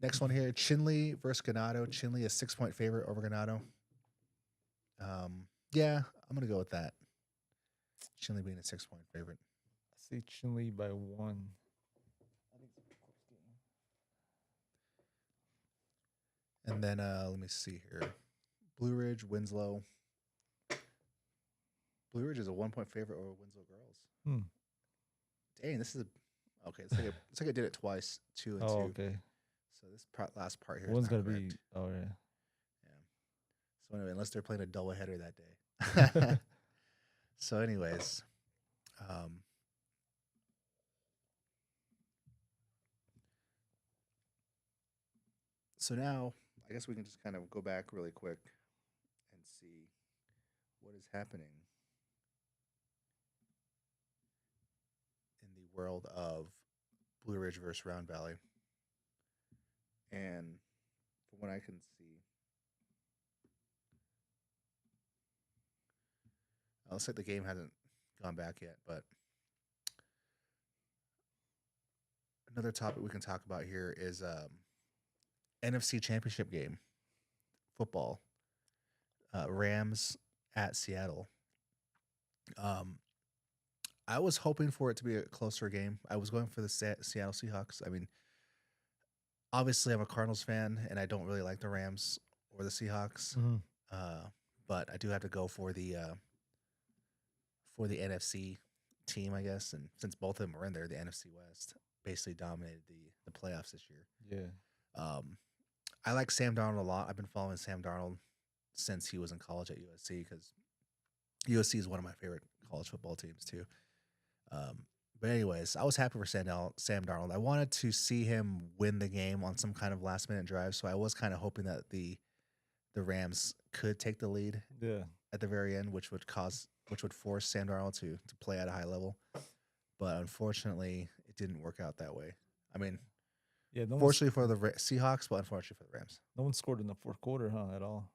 Next one here, Chinley versus Ganado. Chinley a 6-point favorite over Ganado. Yeah, I'm gonna go with that. Chinley being a 6-point favorite. I say Chinley by 1. I think it's a close game. And then let me see here. Blue Ridge, Winslow. Blue Ridge is a 1-point favorite over Winslow girls. Dang, this is okay. It's like I did it twice, 2 and 2. Oh, okay. So this last part here. One's is not gonna be. correct. Oh yeah. Yeah. So anyway, unless they're playing a doubleheader that day. So, anyways, so now I guess we can just kind of go back really quick and see what is happening in the world of Blue Ridge versus Round Valley. And from what I can see, looks like the game hasn't gone back yet, but another topic we can talk about here is NFC Championship game, football, Rams at Seattle. I was hoping for it to be a closer game. I was going for the Seattle Seahawks. I mean, obviously, I'm a Cardinals fan, and I don't really like the Rams or the Seahawks. But I do have to go for the NFC team, I guess. And since both of them are in there, the NFC West basically dominated the playoffs this year. Yeah. I like Sam Darnold a lot. I've been following Sam Darnold since he was in college at USC because USC is one of my favorite college football teams too. But anyways, I was happy for Sam Darnold. I wanted to see him win the game on some kind of last minute drive, so I was kind of hoping that the Rams could take the lead Yeah. at the very end, which would force Sam Darnold to play at a high level. But unfortunately, it didn't work out that way. I mean, Yeah. fortunately for the Seahawks, but unfortunately for the Rams. No one scored in the fourth quarter, huh? At all.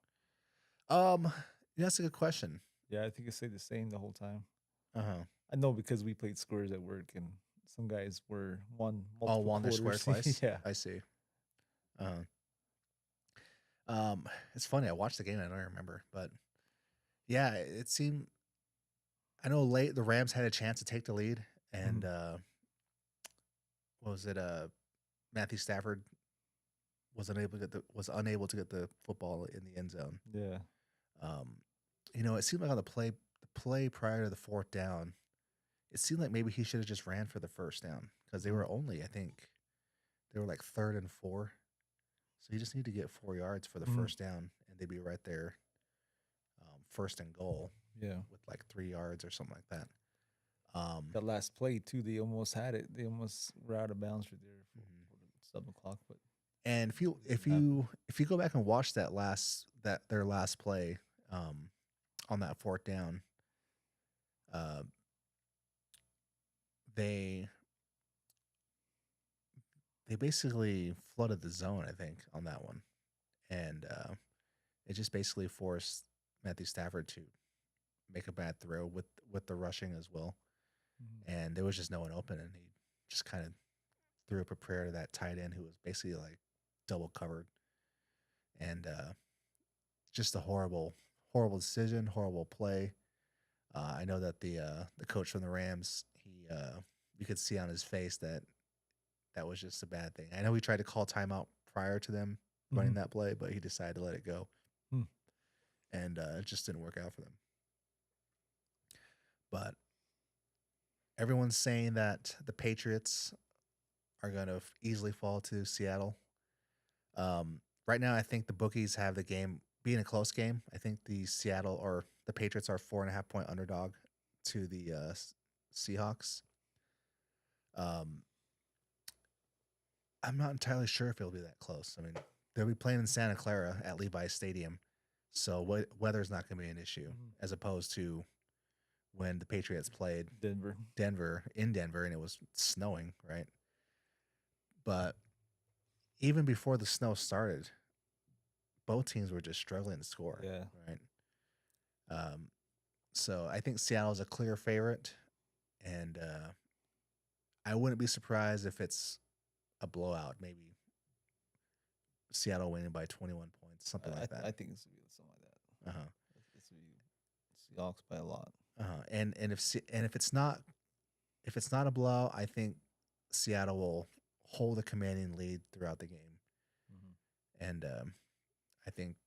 That's a good question. Yeah, I think it stayed the same the whole time. Uh-huh. I know because we played squares at work, and some guys were won All multiple won their square quarters. twice. Yeah. I see. Uh-huh. It's funny. I watched the game. And I don't remember, but yeah, it seemed. I know late the Rams had a chance to take the lead, and Mhm. what was it? Matthew Stafford was unable to get the football in the end zone. Yeah. Um, it seemed like on the play prior to the fourth down, it seemed like maybe he should have just ran for the first down because they Mhm. were only, I think, they were like 3rd and 4, so you just need to get 4 yards for the Mhm. first down, and they'd be right there, first and goal Yeah. with like 3 yards or something like that. Um, That last play too, they almost had it. They almost were out of bounds right there mhm. for the sub clock, but And if you it if didn't happen. you if you go back and watch that their last play, on that fourth down, uh, they they basically flooded the zone, I think, on that one, and it just basically forced Matthew Stafford to make a bad throw with the rushing as well, Mhm. and there was just no one open, and he just kind of threw up a prayer to that tight end who was basically like double covered, and just a horrible decision, horrible play. I know that the coach from the Rams, you could see on his face that that was just a bad thing. I know he tried to call timeout prior to them running Mhm. that play, but he decided to let it go, Hmm. and it just didn't work out for them. But everyone's saying that the Patriots are going to easily fall to Seattle. Right now, I think the bookies have the game being a close game. I think the Patriots are 4.5 point underdog to the Seahawks. Um, I'm not entirely sure if it'll be that close. I mean, they'll be playing in Santa Clara at Levi's Stadium, so weather's not going to be an issue Mhm. as opposed to when the Patriots played Denver. Denver and it was snowing, right? But even before the snow started, both teams were just struggling to score, Yeah. right? Um, so I think Seattle's a clear favorite, and I wouldn't be surprised if it's a blowout. Maybe Seattle winning by 21 points, something like that. I think it's gonna be something like that. Uh huh. It's gonna be Seahawks by a lot. And if it's not a blowout, I think Seattle will hold a commanding lead throughout the game, Mhm. and I think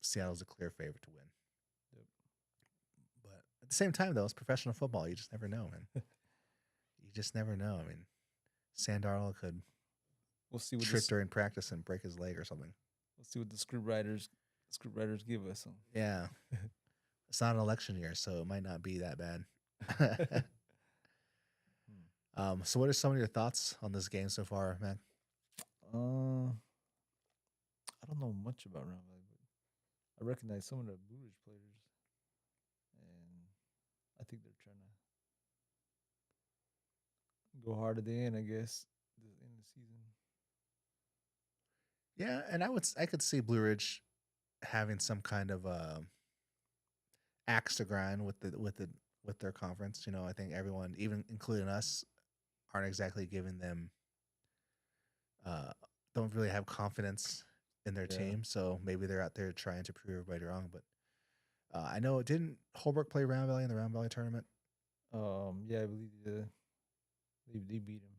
Seattle's a clear favorite to win. Yep. But at the same time, though, it's professional football. You just never know, man. You just never know. I mean, Sandarnold could We'll see what trip this. during practice and break his leg or something. We'll see what the script writers give us. Yeah, it's not an election year, so it might not be that bad. Hmm. So, what are some of your thoughts on this game so far, man? uh, I don't know much about Round Valley, but I recognize some of the Blue Ridge players, and I think they're trying to go hard at the end. I guess the end of the season. Yeah, and I could see Blue Ridge having some kind of axe to grind with their conference. I think everyone, even including us, aren't exactly giving them uh, don't really have confidence in their Yeah. team. So maybe they're out there trying to prove everybody wrong. But I know didn't Holbrook play Round Valley in the Round Valley tournament? Yeah, I believe they beat him.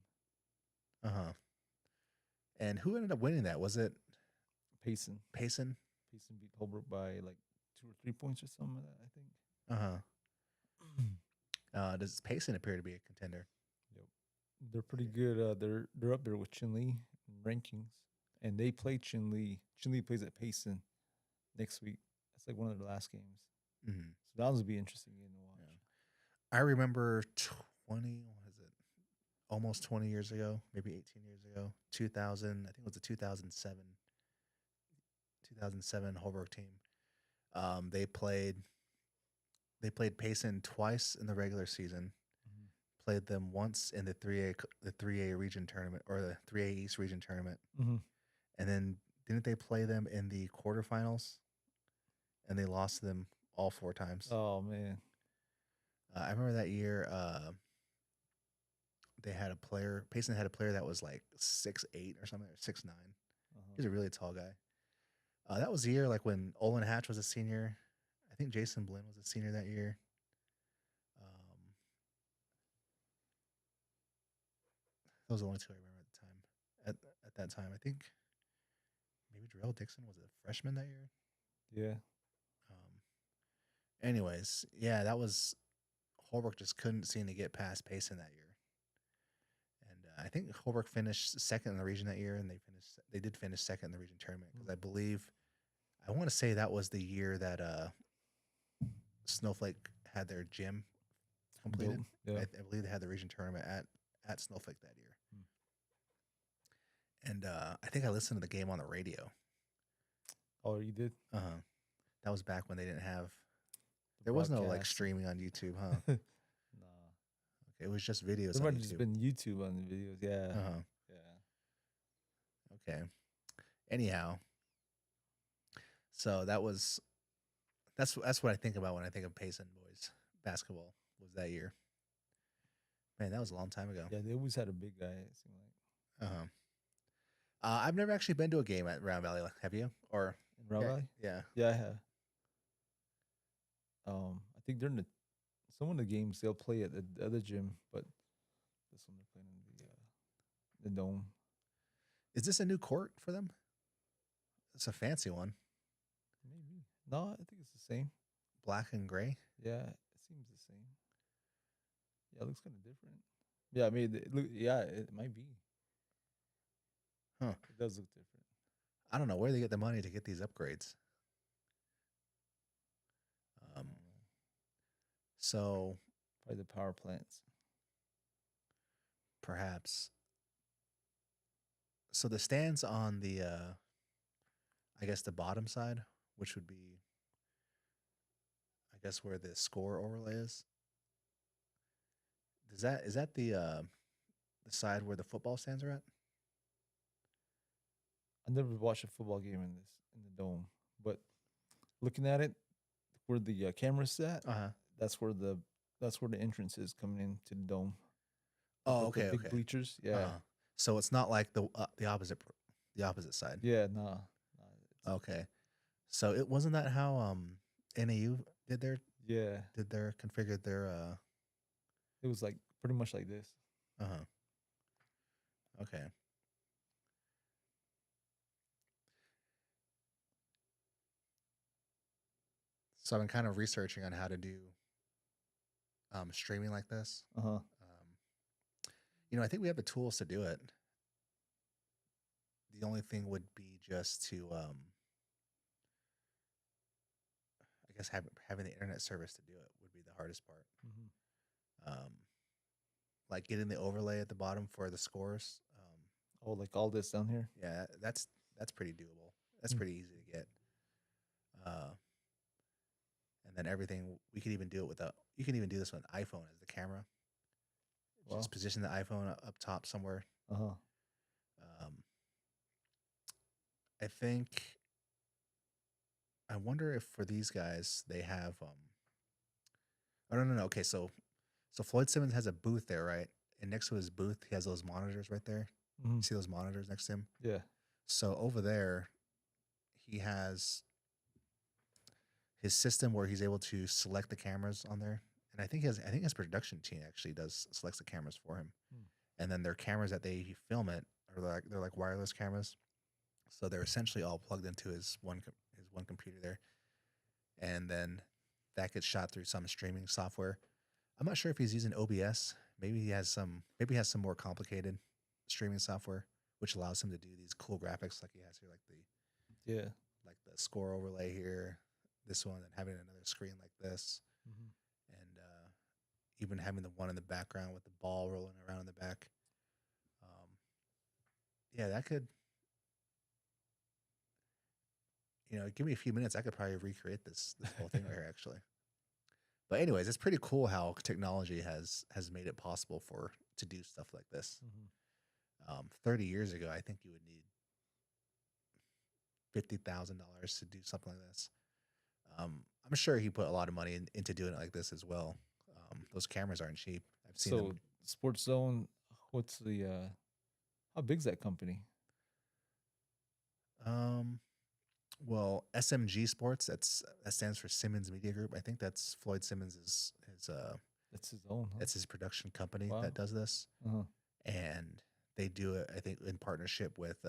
Uh huh. And who ended up winning that? Was it Payson. Payson? Payson beat Holbrook by like 2 or 3 points or something like that. I think. Uh huh. Does Payson appear to be a contender? Yep. They're pretty good. They're up there with Chin Lee in rankings, and they play Chin Lee. Chin Lee plays at Payson next week. That's like one of their last games. Mm-hmm. So that was be interesting game to watch. Yeah. I remember 20. What is it? Almost 20 years ago, maybe 18 years ago, 2000. I think it was the 2007 Holbrook team. Um, they played they played Payson twice in the regular season. Mhm. Played them once in the 3A region tournament or the 3A East region tournament, Mhm. and then didn't they play them in the quarterfinals? And they lost to them all 4 times. Oh man. I remember that year. They had a player. Payson had a player that was like 6'8" or something, or 6'9". Uh-huh. He's a really tall guy. That was the year like when Olin Hatch was a senior. I think Jason Blinn was a senior that year. Um, those are the only two I remember at the time. At that time, I think maybe Jarrell Dixon was a freshman that year. Yeah. Um, anyways, yeah, that was Holbrook just couldn't seem to get past Payson that year. And I think Holbrook finished second in the region that year, and they did finish second in the region tournament because I want to say that was the year that Snowflake had their gym completed. Dope. Yeah. I believe they had the region tournament at Snowflake that year. And I think I listened to the game on the radio. Oh, you did? That was back when they didn't have. There was no like streaming on YouTube, huh? Nah. Okay, it was just videos There on might have YouTube. just been YouTube on the videos. Yeah. Yeah. Okay. Anyhow, so that's what I think about when I think of Payson boys basketball. Was that year? Man, that was a long time ago. Yeah, they always had a big guy. It seemed like. I've never actually been to a game at Round Valley. Have you? Or In Round Valley? Yeah. Yeah, I have. I think during some of the games they'll play at the other gym, but this one they're playing in the dome. Is this a new court for them? It's a fancy one. Maybe. No, I think it's the same. Black and gray. Yeah, it seems the same. Yeah, it looks kind of different. Yeah, I mean, it might be. Huh. It does look different. I don't know where they get the money to get these upgrades. So probably the power plants. Perhaps. So the stands on the, I guess the bottom side, which would be, I guess where the score overlay is. Is that the side where the football stands are at? I never watched a football game in the dome, but looking at it, where the camera's at, that's where the entrance is coming into the dome. Oh, okay, the big bleachers, yeah. So it's not like the opposite side. Yeah, no. Okay, so it wasn't that how NAU did their configured their. It was like pretty much like this. Okay. So I've been kind of researching on how to do streaming like this. I think we have the tools to do it. The only thing would be just to, I guess, having the internet service to do it would be the hardest part. Like getting the overlay at the bottom for the scores. Like all this down here? Yeah, that's pretty doable. That's pretty easy to get. And then everything, we could even do it without. You can even do this with an iPhone as the camera. Wow. Just position the iPhone up top somewhere. I think. I wonder if for these guys they have. Oh no. Okay, so Floyd Simmons has a booth there, right? And next to his booth, he has those monitors right there. You see those monitors next to him? Yeah. So over there, he has his system where he's able to select the cameras on there, and I think his production team actually selects the cameras for him, and then their cameras that they film it are they're like wireless cameras, so they're essentially all plugged into his one computer there, and then that gets shot through some streaming software. I'm not sure if he's using OBS. Maybe he has some more complicated streaming software which allows him to do these cool graphics like he has here, like the score overlay here. This one, and having another screen like this, and even having the one in the background with the ball rolling around in the back. Yeah, that could, give me a few minutes. I could probably recreate this whole thing right here, actually. But anyways, it's pretty cool how technology has made it possible to do stuff like this. 30 years ago, I think you would need $50,000 to do something like this. I'm sure he put a lot of money into doing it like this as well. Those cameras aren't cheap. I've seen So them. Sports Zone, what's the how big's that company? Um, well, SMG Sports. That stands for Simmons Media Group. I think that's Floyd Simmons' That's his own, huh? that's his production company Wow. that does this, Uh-huh. and they do it. I think in partnership with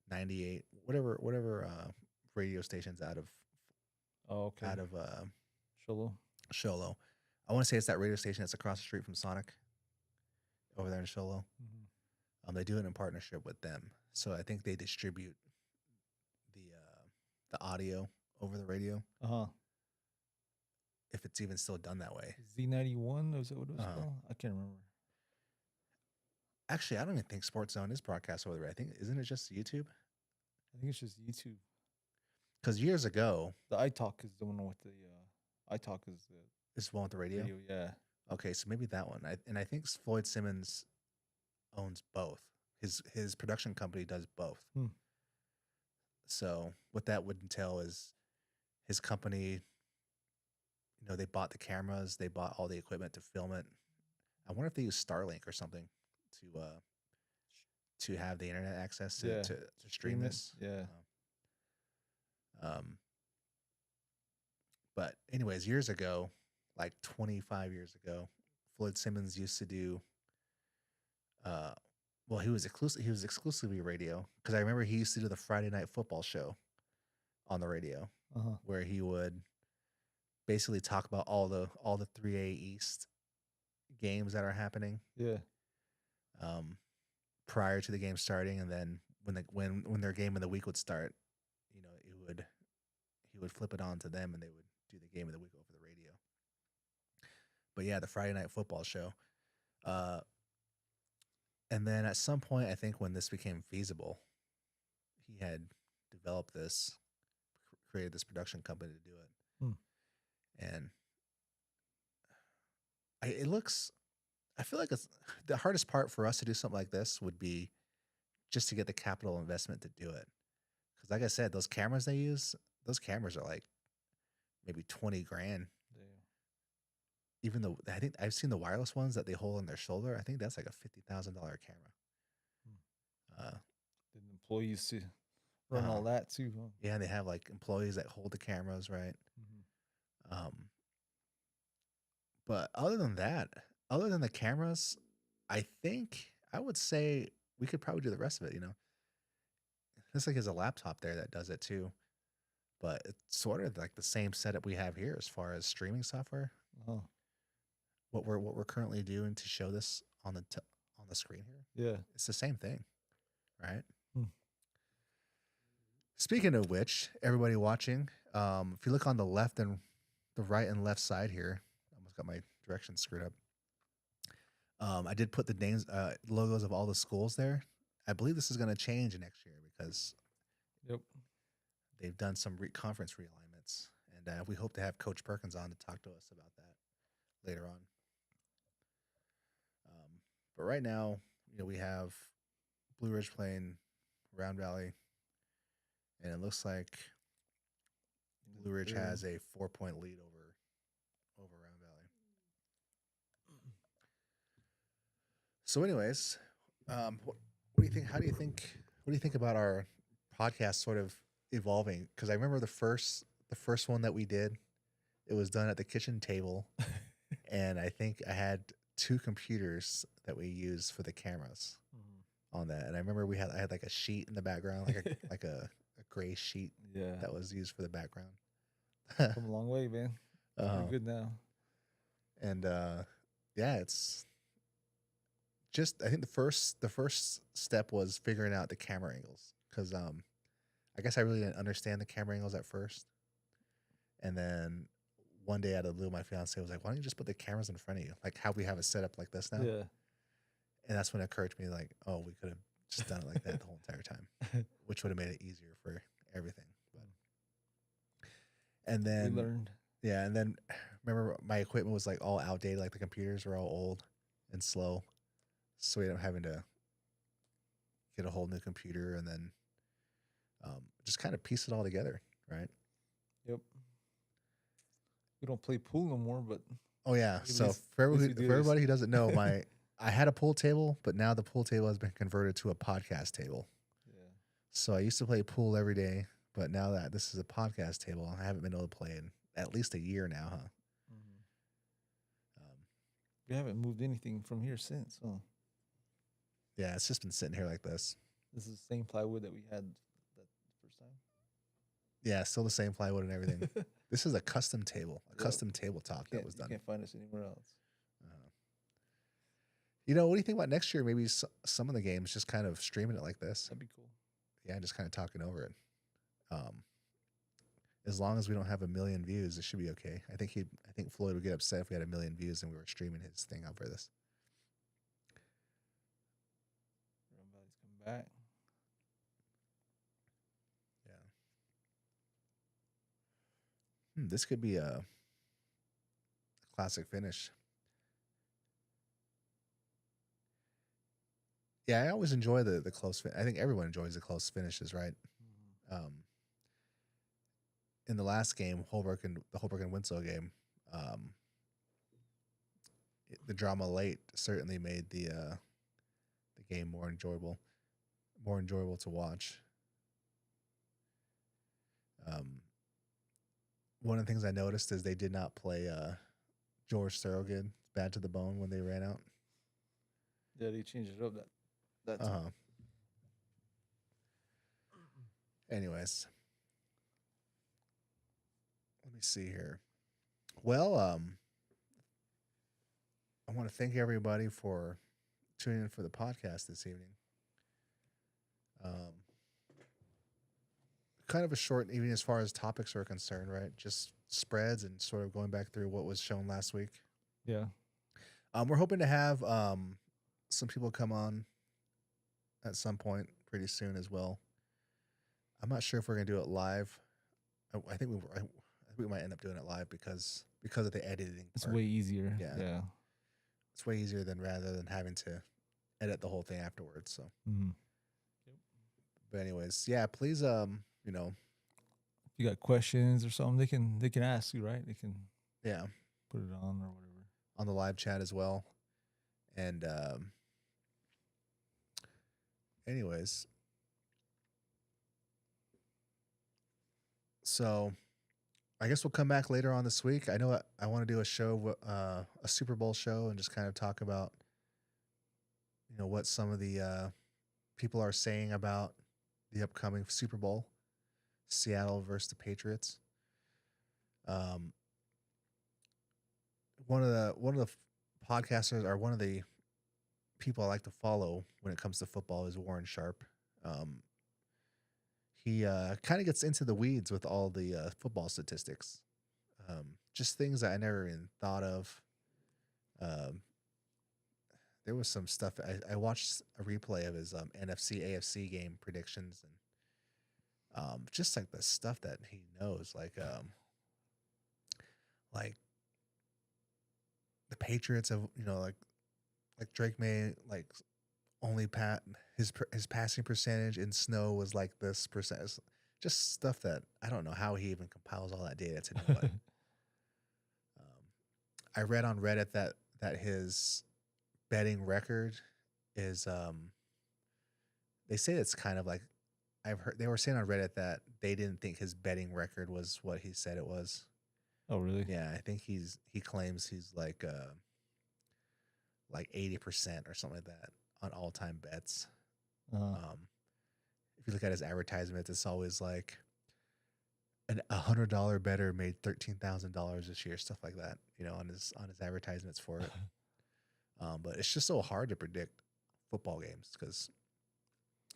98 whatever radio stations Oh, okay. out of Cholo. Sholo. I want to say it's that radio station that's across the street from Sonic over there in Sholo. Mm-hmm. They do it in partnership with them, so I think they distribute the audio over the radio, Uh-huh. if it's even still done that way. Z91, is that what it was Uh, called? I can't remember. Actually, I don't even think Sports Zone is broadcast over there. I think isn't it just YouTube? I think it's just YouTube. Because years ago, The iTalk is the one with the iTalk is the this one with the radio. radio. Yeah. Okay, so maybe that one. I think Floyd Simmons owns both. His production company does both. Hmm. So what that would entail is his company. They bought the cameras, they bought all the equipment to film it. I wonder if they use Starlink or something to have the internet access Yeah, to stream it. this. Yeah. Um, but anyways, years ago, like 25 years ago, Floyd Simmons used to do. Well, he was exclusively radio, because I remember he used to do the Friday night football show on the radio, Uh-huh. where he would basically talk about all the 3A East games that are happening Yeah. prior to the game starting, and then when their game of the week would start, he would flip it on to them, and they would do the game of the week over the radio. But yeah, the Friday night football show. And then at some point, I think when this became feasible, he had developed this, created this production company to do it. And I feel like it's the hardest part for us to do something like this would be just to get the capital investment to do it. Because like I said, those cameras they use, those cameras are like maybe 20 grand. Damn. Even though I think I've seen the wireless ones that they hold on their shoulder. I think that's like a $50,000 camera. The employees to run all that too, huh? Yeah, and they have like employees that hold the cameras, right? Mm-hmm. But other than that, other than the cameras, I think I would say we could probably do the rest of it. It's like there's a laptop there that does it too, but it's sort of like the same setup we have here as far as streaming software. Uh-huh. What we're currently doing to show this on the screen here, Yeah. it's the same thing, right? Hmm. Speaking of which, everybody watching, if you look on the left and the right and left side here, I almost got my directions screwed up. I did put the names, logos of all the schools there. I believe this is going to change next year because Yep. they've done some conference realignments, and we hope to have Coach Perkins on to talk to us about that later on. But right now, we have Blue Ridge playing Round Valley, and it looks like Blue Ridge has a 4-point lead over Round Valley. So, anyways, what do you think? What do you think about our podcast sort of evolving? Because I remember the first one that we did, it was done at the kitchen table, and I think I had 2 computers that we used for the cameras on that. And I remember I had like a sheet in the background, like a gray sheet that was used for the background. Come a long way, man. We're good now. And yeah, it's just I think the first step was figuring out the camera angles, because I guess I really didn't understand the camera angles at first. And then one day out of the blue, my fiance was like, "Why don't you just put the cameras in front of you, like how we have it set up like this now?" Yeah. And that's when it occurred to me, like, oh, we could have just done it like that the whole entire time, which would have made it easier for everything. And then we learned. Yeah, and then remember my equipment was like all outdated, like the computers were all old and slow, so we ended up having to get a whole new computer and then just kind of piece it all together, right? Yep. We don't play pool no more, but Oh yeah. at So least at least we do for this. everybody who doesn't know, I had a pool table, but now the pool table has been converted to a podcast table. Yeah. So I used to play pool every day, but now that this is a podcast table, I haven't been able to play in at least a year now, huh? Mhm. Um, We haven't moved anything from here since. Huh? yeah, it's just been sitting here like this. This is the same plywood that we had that first Yeah, still the same plywood and everything. time. This is a custom table, a Yep. custom tabletop that was You done. can't find us anywhere else. Uh, what do you think about next year? Maybe some of the games just kind of streaming it like this. That'd be cool. Yeah, just kind of talking over it. Um, as long as we don't have a million views, it should be okay. I think Floyd would get upset if we had a million views and we were streaming his thing over this. Everybody's coming back. Yeah. This could be a classic finish. Yeah, I always enjoy the close. I think everyone enjoys the close finishes, right? In the last game, the Holbrook and Winslow game, the drama late certainly made the game more enjoyable to watch. One of the things I noticed is they did not play George Thorogood bad to the bone when they ran out. Yeah, they changed it up that time. Anyways, let me see here. Well, I want to thank everybody for tuning in for the podcast this evening. Kind of a short evening as far as topics are concerned, right? Just spreads and sort of going back through what was shown last week. Yeah. We're hoping to have some people come on at some point pretty soon as well. I'm not sure if we're gonna do it live. I think we might end up doing it live because of the editing. It's part. way easier. Yeah. It's way easier rather than having to edit the whole thing afterwards. So, but anyways, yeah, please, if you got questions or something, they can ask you, right? They can put it on or whatever on the live chat as well. And anyways, so I guess we'll come back later on this week. I know I want to do a show, a Super Bowl show, and just kind of talk about, what some of the people are saying about the upcoming Super Bowl, Seattle versus the Patriots. One of the podcasters, or one of the people I like to follow when it comes to football, is Warren Sharp. He kind of gets into the weeds with all the football statistics, just things that I never even thought of. There was some stuff. I watched a replay of his NFC AFC game predictions, and just like the stuff that he knows, like the Patriots have, like Drake May, like only his passing percentage in snow was like this percent. Just stuff that I don't know how he even compiles all that data to know what. I read on Reddit that his betting record is they say it's kind of like, I've heard they were saying on Reddit that they didn't think his betting record was what he said it was. Oh, really? Yeah, I think he claims he's like 80% or something like that on all-time bets. If you look at his advertisements, it's always like a $100 bettor made $13,000 this year, stuff like that, on his advertisements for it. But it's just so hard to predict football games because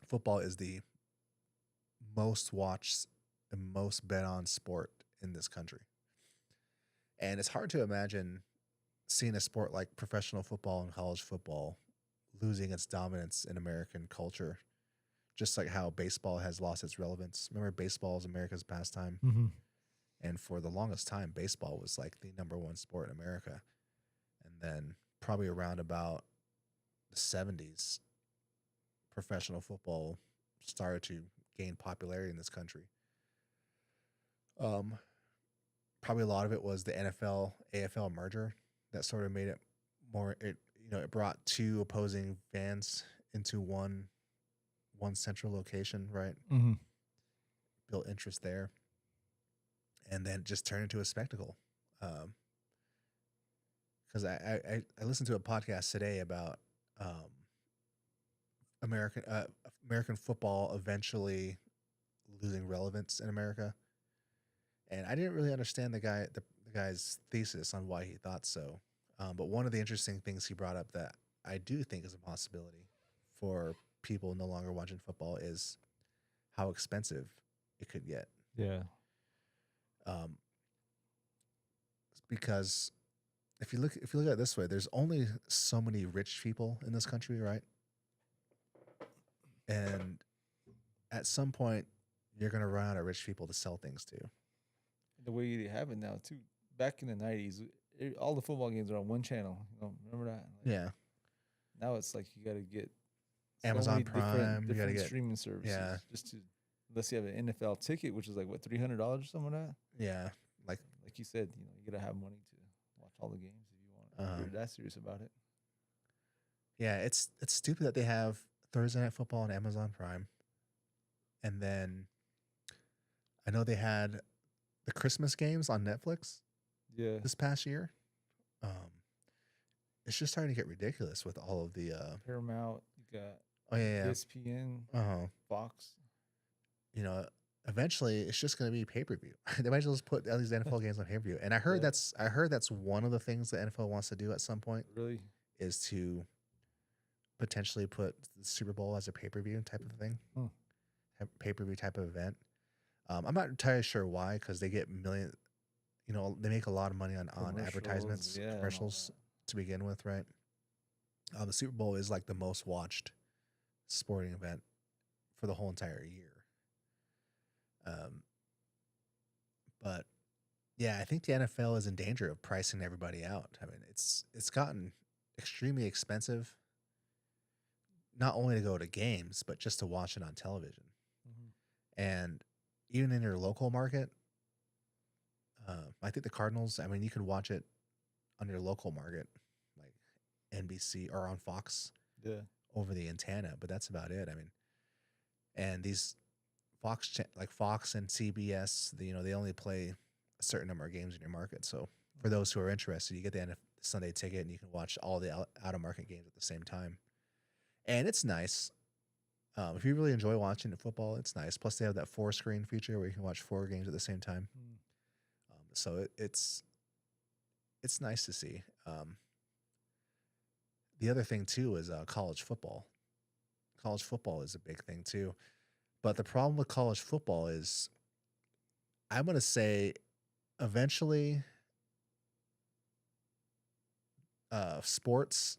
football is the most watched and most bet on sport in this country. And it's hard to imagine seeing a sport like professional football and college football losing its dominance in American culture, just like how baseball has lost its relevance. Remember, baseball is America's pastime. Mm-hmm. And for the longest time, baseball was like the number one sport in America. And then probably around about the 70s, professional football started to gain popularity in this country. probably a lot of it was the NFL AFL merger that sort of made it more. It brought two opposing fans into one central location, right? Mm-hmm. Built interest there, and then just turned into a spectacle. Because I listened to a podcast today about um, American American football eventually losing relevance in America, and I didn't really understand the guy's thesis on why he thought so. But one of the interesting things he brought up that I do think is a possibility for people no longer watching football is how expensive it could get. Yeah. Um, because if you look at it this way, there's only so many rich people in this country, right? And at some point, you're gonna run out of rich people to sell things to. The way they have it now too. Back in the '90s, all the football games are on one channel. Remember that? Like, Yeah, now it's like you got to get so Amazon many Prime. You gotta different get streaming services yeah, just to, unless you have an NFL ticket, which is like what, $300 or something like that. yeah. Like Like you said, you gotta have money to watch all the games if you want. If you're that serious about it. yeah, it's stupid that they have Thursday Night Football on Amazon Prime, and then I know they had the Christmas games on Netflix Yeah. this past year. It's just starting to get ridiculous with all of the Paramount, you got oh yeah, ESPN, yeah. Fox. You know, eventually it's just going to be pay-per-view. They might as well just put all these NFL games on pay-per-view. And Yeah. I heard that's one of the things the NFL wants to do at some point Really? is to potentially put the Super Bowl as a pay-per-view type of thing, pay-per-view type of event. I'm not entirely sure why, because they get they make a lot of money on advertisements, Yeah, and all commercials that. to begin with, right? The Super Bowl is like the most watched sporting event for the whole entire year. But yeah, I think the NFL is in danger of pricing everybody out. I mean, it's gotten extremely expensive, not only to go to games, but just to watch it on television. And even in your local market, I think the Cardinals, I mean, you can watch it on your local market, like NBC or on Fox Yeah. over the antenna, but that's about it. I mean, and these like Fox and CBS, they only play a certain number of games in your market. So for those who are interested, you get the Sunday ticket and you can watch all the out of market games at the same time. And it's nice. If you really enjoy watching the football, it's nice. Plus, they have that 4-screen feature where you can watch 4 games at the same time. So it's nice to see. The other thing too is college football. College football is a big thing too. But the problem with college football is, I'm going to say, eventually, sports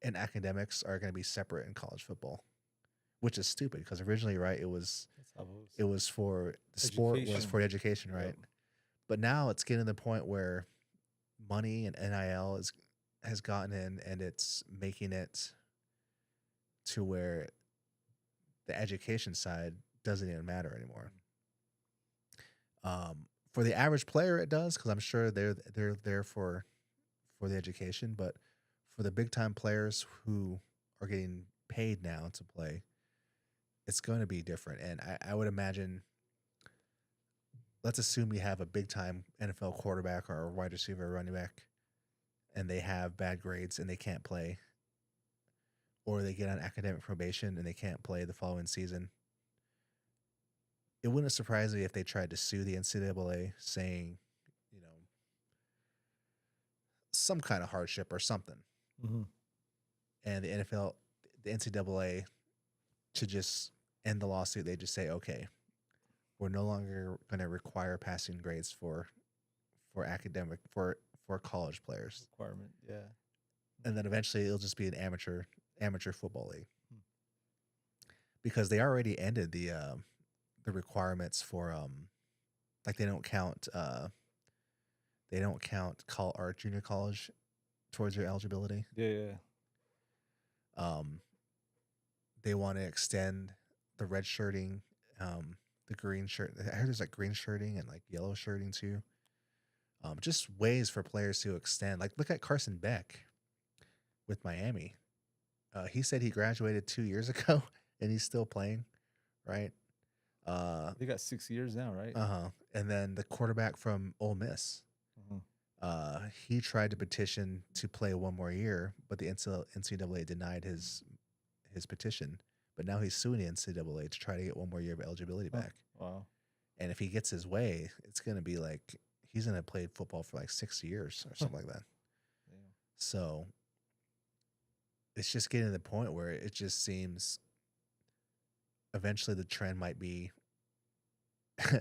and academics are going to be separate in college football, which is stupid because originally, right, it was for the sport was for education, right? Yep. But now it's getting to the point where money and NIL has gotten in, and it's making it to where the education side doesn't even matter anymore. For the average player, it does, because I'm sure they're there for the education. But for the big time players who are getting paid now to play, it's going to be different. And I would imagine, let's assume you have a big time NFL quarterback or a wide receiver or running back, and they have bad grades and they can't play, or they get on academic probation and they can't play the following season. It wouldn't surprise me if they tried to sue the NCAA, saying, some kind of hardship or something. And the NCAA, to just end the lawsuit, they just say, okay, we're no longer going to require passing grades for college players. Requirement, yeah. And then eventually it'll just be an amateur football league, because they already ended the requirements for like they don't count our junior college towards your eligibility. Yeah. They want to extend the red shirting, the green shirt. I heard there's like green shirting and like yellow shirting too. Just ways for players to extend. Like look at Carson Beck with Miami. He said he graduated 2 years ago and he's still playing, right? Uh, They got 6 years now, right? huh. And then the quarterback from Ole Miss, Mm-hmm. he tried to petition to play one more year, but the NCAA denied his petition. But now he's suing the NCAA to try to get one more year of eligibility Huh. back. Wow. And if he gets his way, it's gonna be like he's gonna play football for like 6 years or something like that. Damn. So it's just getting to the point where it just seems eventually the trend might be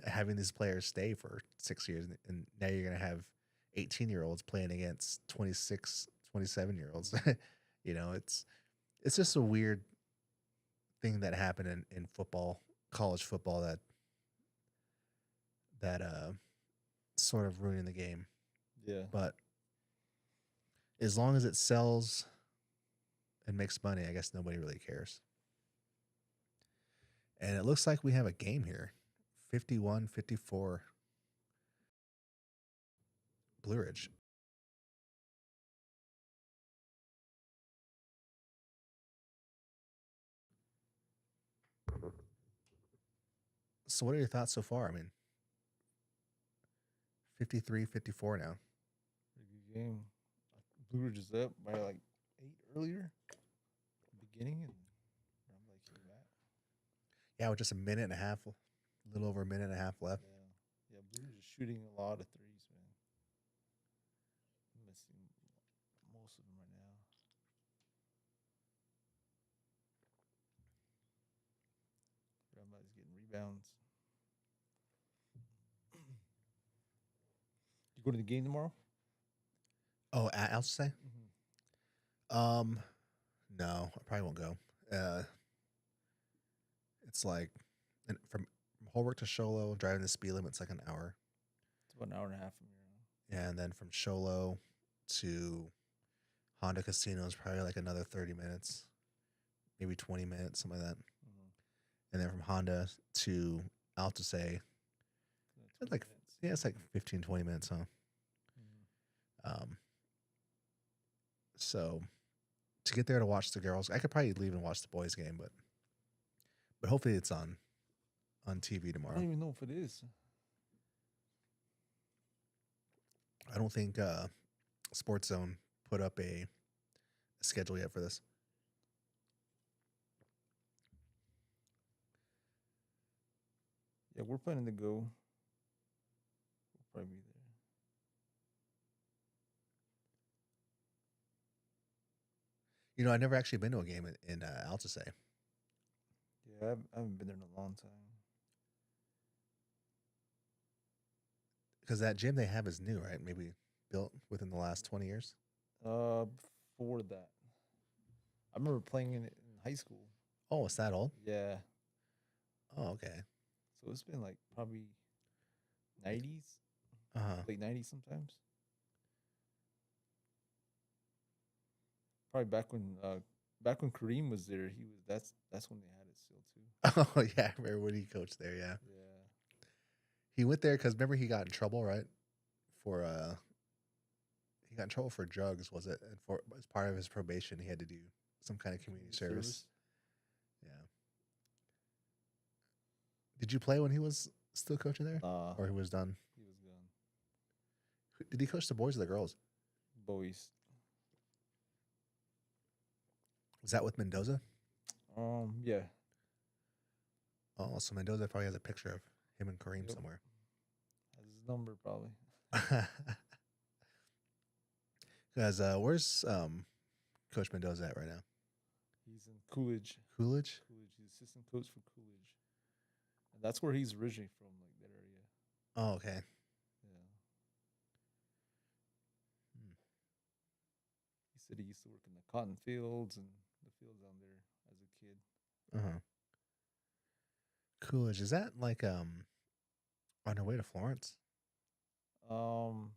having these players stay for 6 years, and now you're going to have 18-year-olds playing against 26, 27-year-olds. It's just a weird thing that happened in football, college football, that sort of ruining the game. Yeah. But as long as it sells and makes money, I guess nobody really cares. And it looks like we have a game here. 51-54 Blue Ridge. So what are your thoughts so far? I mean, 53-54 now. Pretty good game. Blue Ridge is up by like 8 earlier, beginning, and I'm like came back. Yeah, with just a minute and a half, a little over a minute and a half left. Yeah. Blue Ridge is shooting a lot of threes, man. I'm missing most of them right now. Everybody's getting rebounds. You go to the game tomorrow? Oh, I'll say. Mm-hmm. No, I probably won't go. It's like from Holbrook to Sholo, driving the speed limit's like an hour. It's about an hour and a half from here. Yeah, and then from Sholo to Honda Casino is probably like another 30 minutes, maybe 20 minutes, something like that. Mm-hmm. And then from Honda to Altus, it's like, yeah, it's like 15, 20 minutes, huh? Mm-hmm. So to get there to watch the girls, I could probably leave and watch the boys game, but hopefully it's on TV I tomorrow. don't even know if it is. I don't think Sports Zone put up a schedule yet for this. Yeah, we're planning to go. We'll probably be there. I've never actually been to a game in Altus Yeah, I haven't been there in a long time. because that gym they have is new, right? Maybe built within the last 20 years. Before that, I remember playing in it in high school. Oh, it's that old? Yeah, Oh, okay. so it's been like probably 90s, Uh-huh. late 90s sometimes. Probably back when Kareem was there, he was that's when they had it still too. Oh, yeah. I remember when he coached there, yeah. Yeah. He went there because remember he got in trouble, right? For he got in trouble for drugs, was it? And for as part of his probation, he had to do some kind of community service. Yeah. Did you play when he was still coaching there, Nah, or he was done? he was gone. Did he coach the boys or the girls? Boys. Was that with Mendoza? Yeah. Oh, so Mendoza probably has a picture of him and Kareem Yep. somewhere. Has his number probably. Guys, where's Coach Mendoza at right now? He's in Coolidge. Coolidge? Coolidge. He's assistant coach for Coolidge. And that's where he's originally from, like that area. Oh, okay. Yeah. Hmm. He said he used to work in the cotton fields and the fields down there as a kid. Uh-huh. Coolidge, is that like on her way to Florence? No,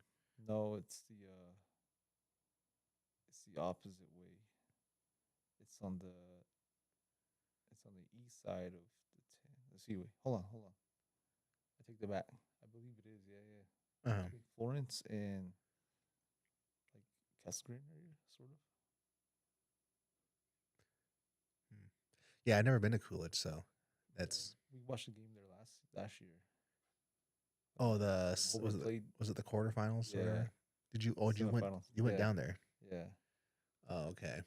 it's the opposite way. It's on the east side of the 10. Let's see. Wait, hold on. I take that back. I believe it is. Yeah. Uh-huh. between Florence and like Castle Green area, sort of. Hmm. Yeah, I've never been to Coolidge, so Yeah, that's we watched the game there last year oh when Holbrook played. was it the quarterfinals or Yeah, whatever? Did semifinals. you went Yeah, down there? yeah. Oh, okay.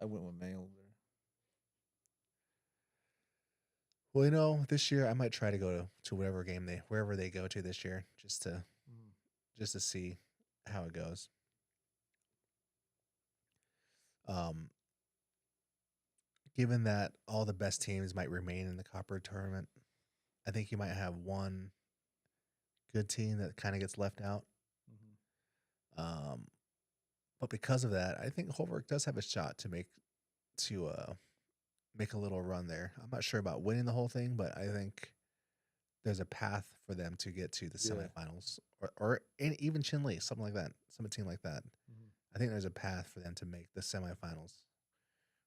I went with May over there. Well, you know, this year I might try to go to whatever game they wherever they go to this year, Mm. just to see how it goes. Um, Given that all the best teams might remain in the Copper tournament, I think you might have one good team that kind of gets left out. Mm-hmm. Um, but because of that, I think Holbrook does have a shot to make a little run there. I'm not sure about winning the whole thing, but I think there's a path for them to get to the Yeah. semifinals even Chinle, something like that, some team like that. Mm-hmm. I think there's a path for them to make the semifinals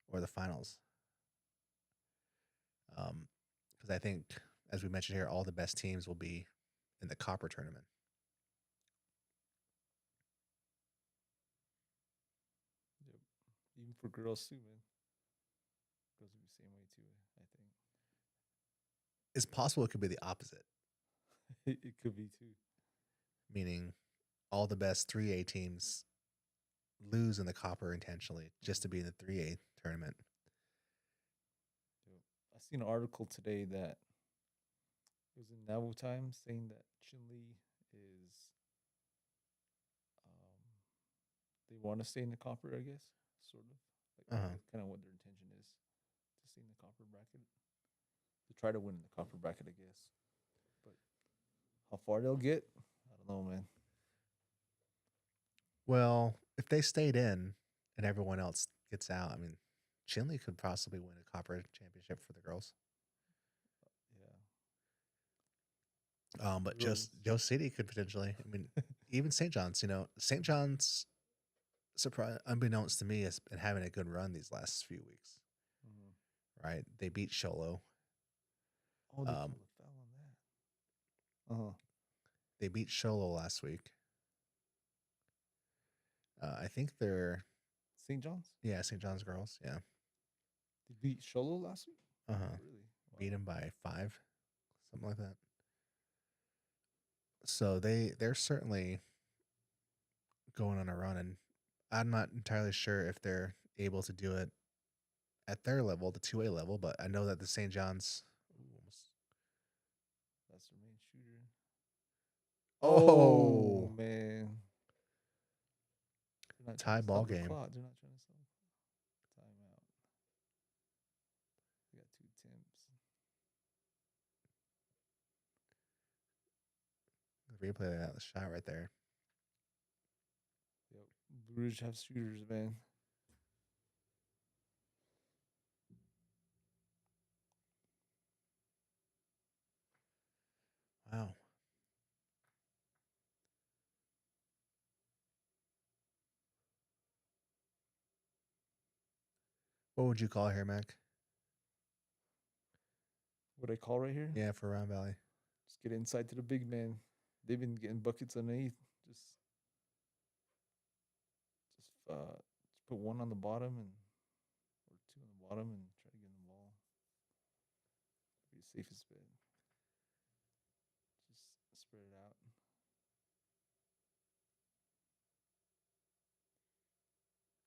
or the finals. Because I think, as we mentioned here, all the best teams will be in the Copper tournament. Yep. Even for girls too, man. Girls will be the same way too. I think It's possible it could be the opposite, it could be too. meaning all the best 3A teams lose in the Copper intentionally just to Mm-hmm. be in the 3A tournament. Yep. I seen an article today that it was in Navu Times saying that Chinle is um they want to stay in the copper, I guess, sort of. Like Uh-huh. that's kind of what their intention is to stay in the copper bracket, to try to win the copper bracket, I guess. But how far they'll get, I don't know, man. Well, if they stayed in and everyone else gets out, I mean, Chinley could possibly win a Copper championship for the girls. Yeah, But girls. Joe City could potentially. I mean, even St. John's. You know, St. John's, surprise, unbeknownst to me, has been having a good run these last few weeks. Mm-hmm. Right? They beat Sholo. Oh, they Um, called a foul on that. Uh huh. they beat Sholo last week. I think they're St. John's. yeah St. John's girls. Yeah. They beat Sholo last week. Uh Oh, huh. really? Beat Wow. them by 5, something like that. So they're certainly going on a run, and I'm not entirely sure if they're able to do it at their level, the 2A level, but I know that the St. John's. Ooh, That's their main shooter. Oh oh, man, they're not trying tie to ball stop the game. clock. They're not trying to stop timeout. They got two attempts. Replay that the shot right there. Yep. Blue Ridge have shooters, man. Wow. What would you call here, Mac? What I call right here? Yeah, for Round Valley. Just get inside to the big man. They've been getting buckets underneath. Just put one on the bottom and or two on the bottom and try to get the ball. Be the safest bet. Just spread it out.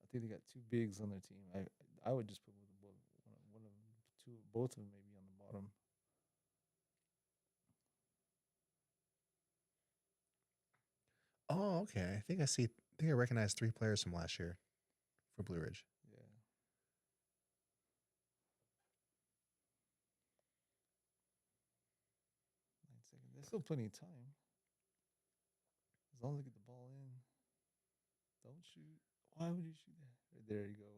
I think they got two bigs on their team. I would just put one of them, two, both of them maybe on the bottom. Oh, okay. I think I see. I think I recognize 3 players from last year for Blue Ridge. Yeah. 9 seconds. There's still plenty of time. As long as they get the ball in. Don't shoot. Why would you shoot that? Right, there you go.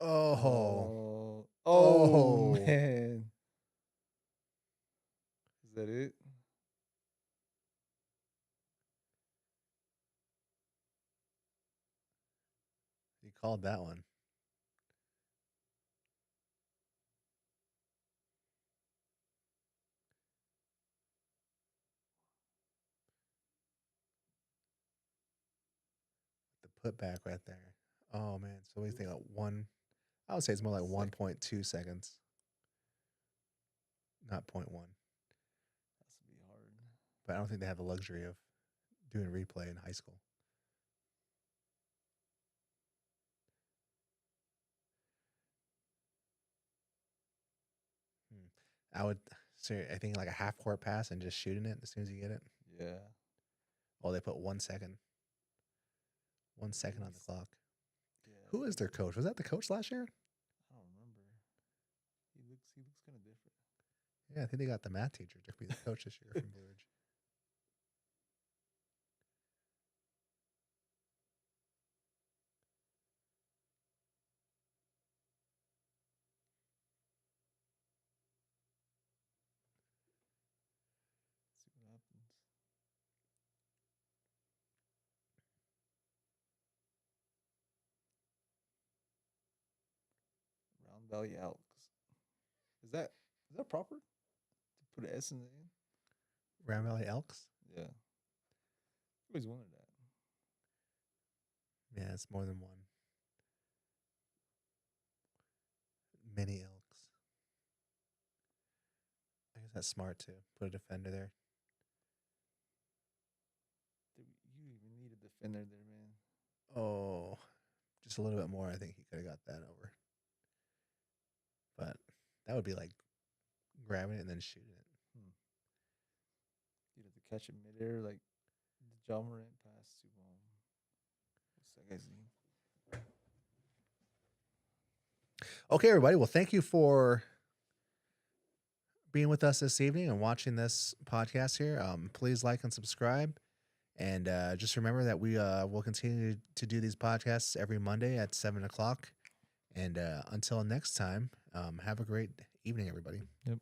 Oh, Oh oh! man. Is that it? He called that one. putback right there. Oh man, so we think about one. I would say it's more like 1.2 seconds, not 0.1. That's to be hard. But I don't think they have the luxury of doing replay in high school. I would say I think like a half court pass and just shooting it as soon as you get it. Yeah. Oh, they put 1 second. 1 second on the clock. Yeah. Who is their coach? Was that the coach last year? I don't remember. He looks kind of different. Yeah, I think they got the math teacher to be the coach this year from Blue Ridge. See what happens. Round Valley Elks. Is that proper? To put an S in the end? Round Valley Elks? Yeah. Always wanted that. Yeah, it's more than one. Mini Elks. I guess that's smart too. Put a defender there. You even need a defender there, man. Oh, just a little bit more. I think he could have got that over. But that would be like grabbing it and then shooting it. You'd have to catch it midair, like the John Morant pass to what's that guy's name? Okay, everybody. Well, thank you for being with us this evening and watching this podcast here. Please like and subscribe. And just remember that we will continue to do these podcasts every Monday at 7 o'clock. And until next time, have a great evening, everybody. Yep.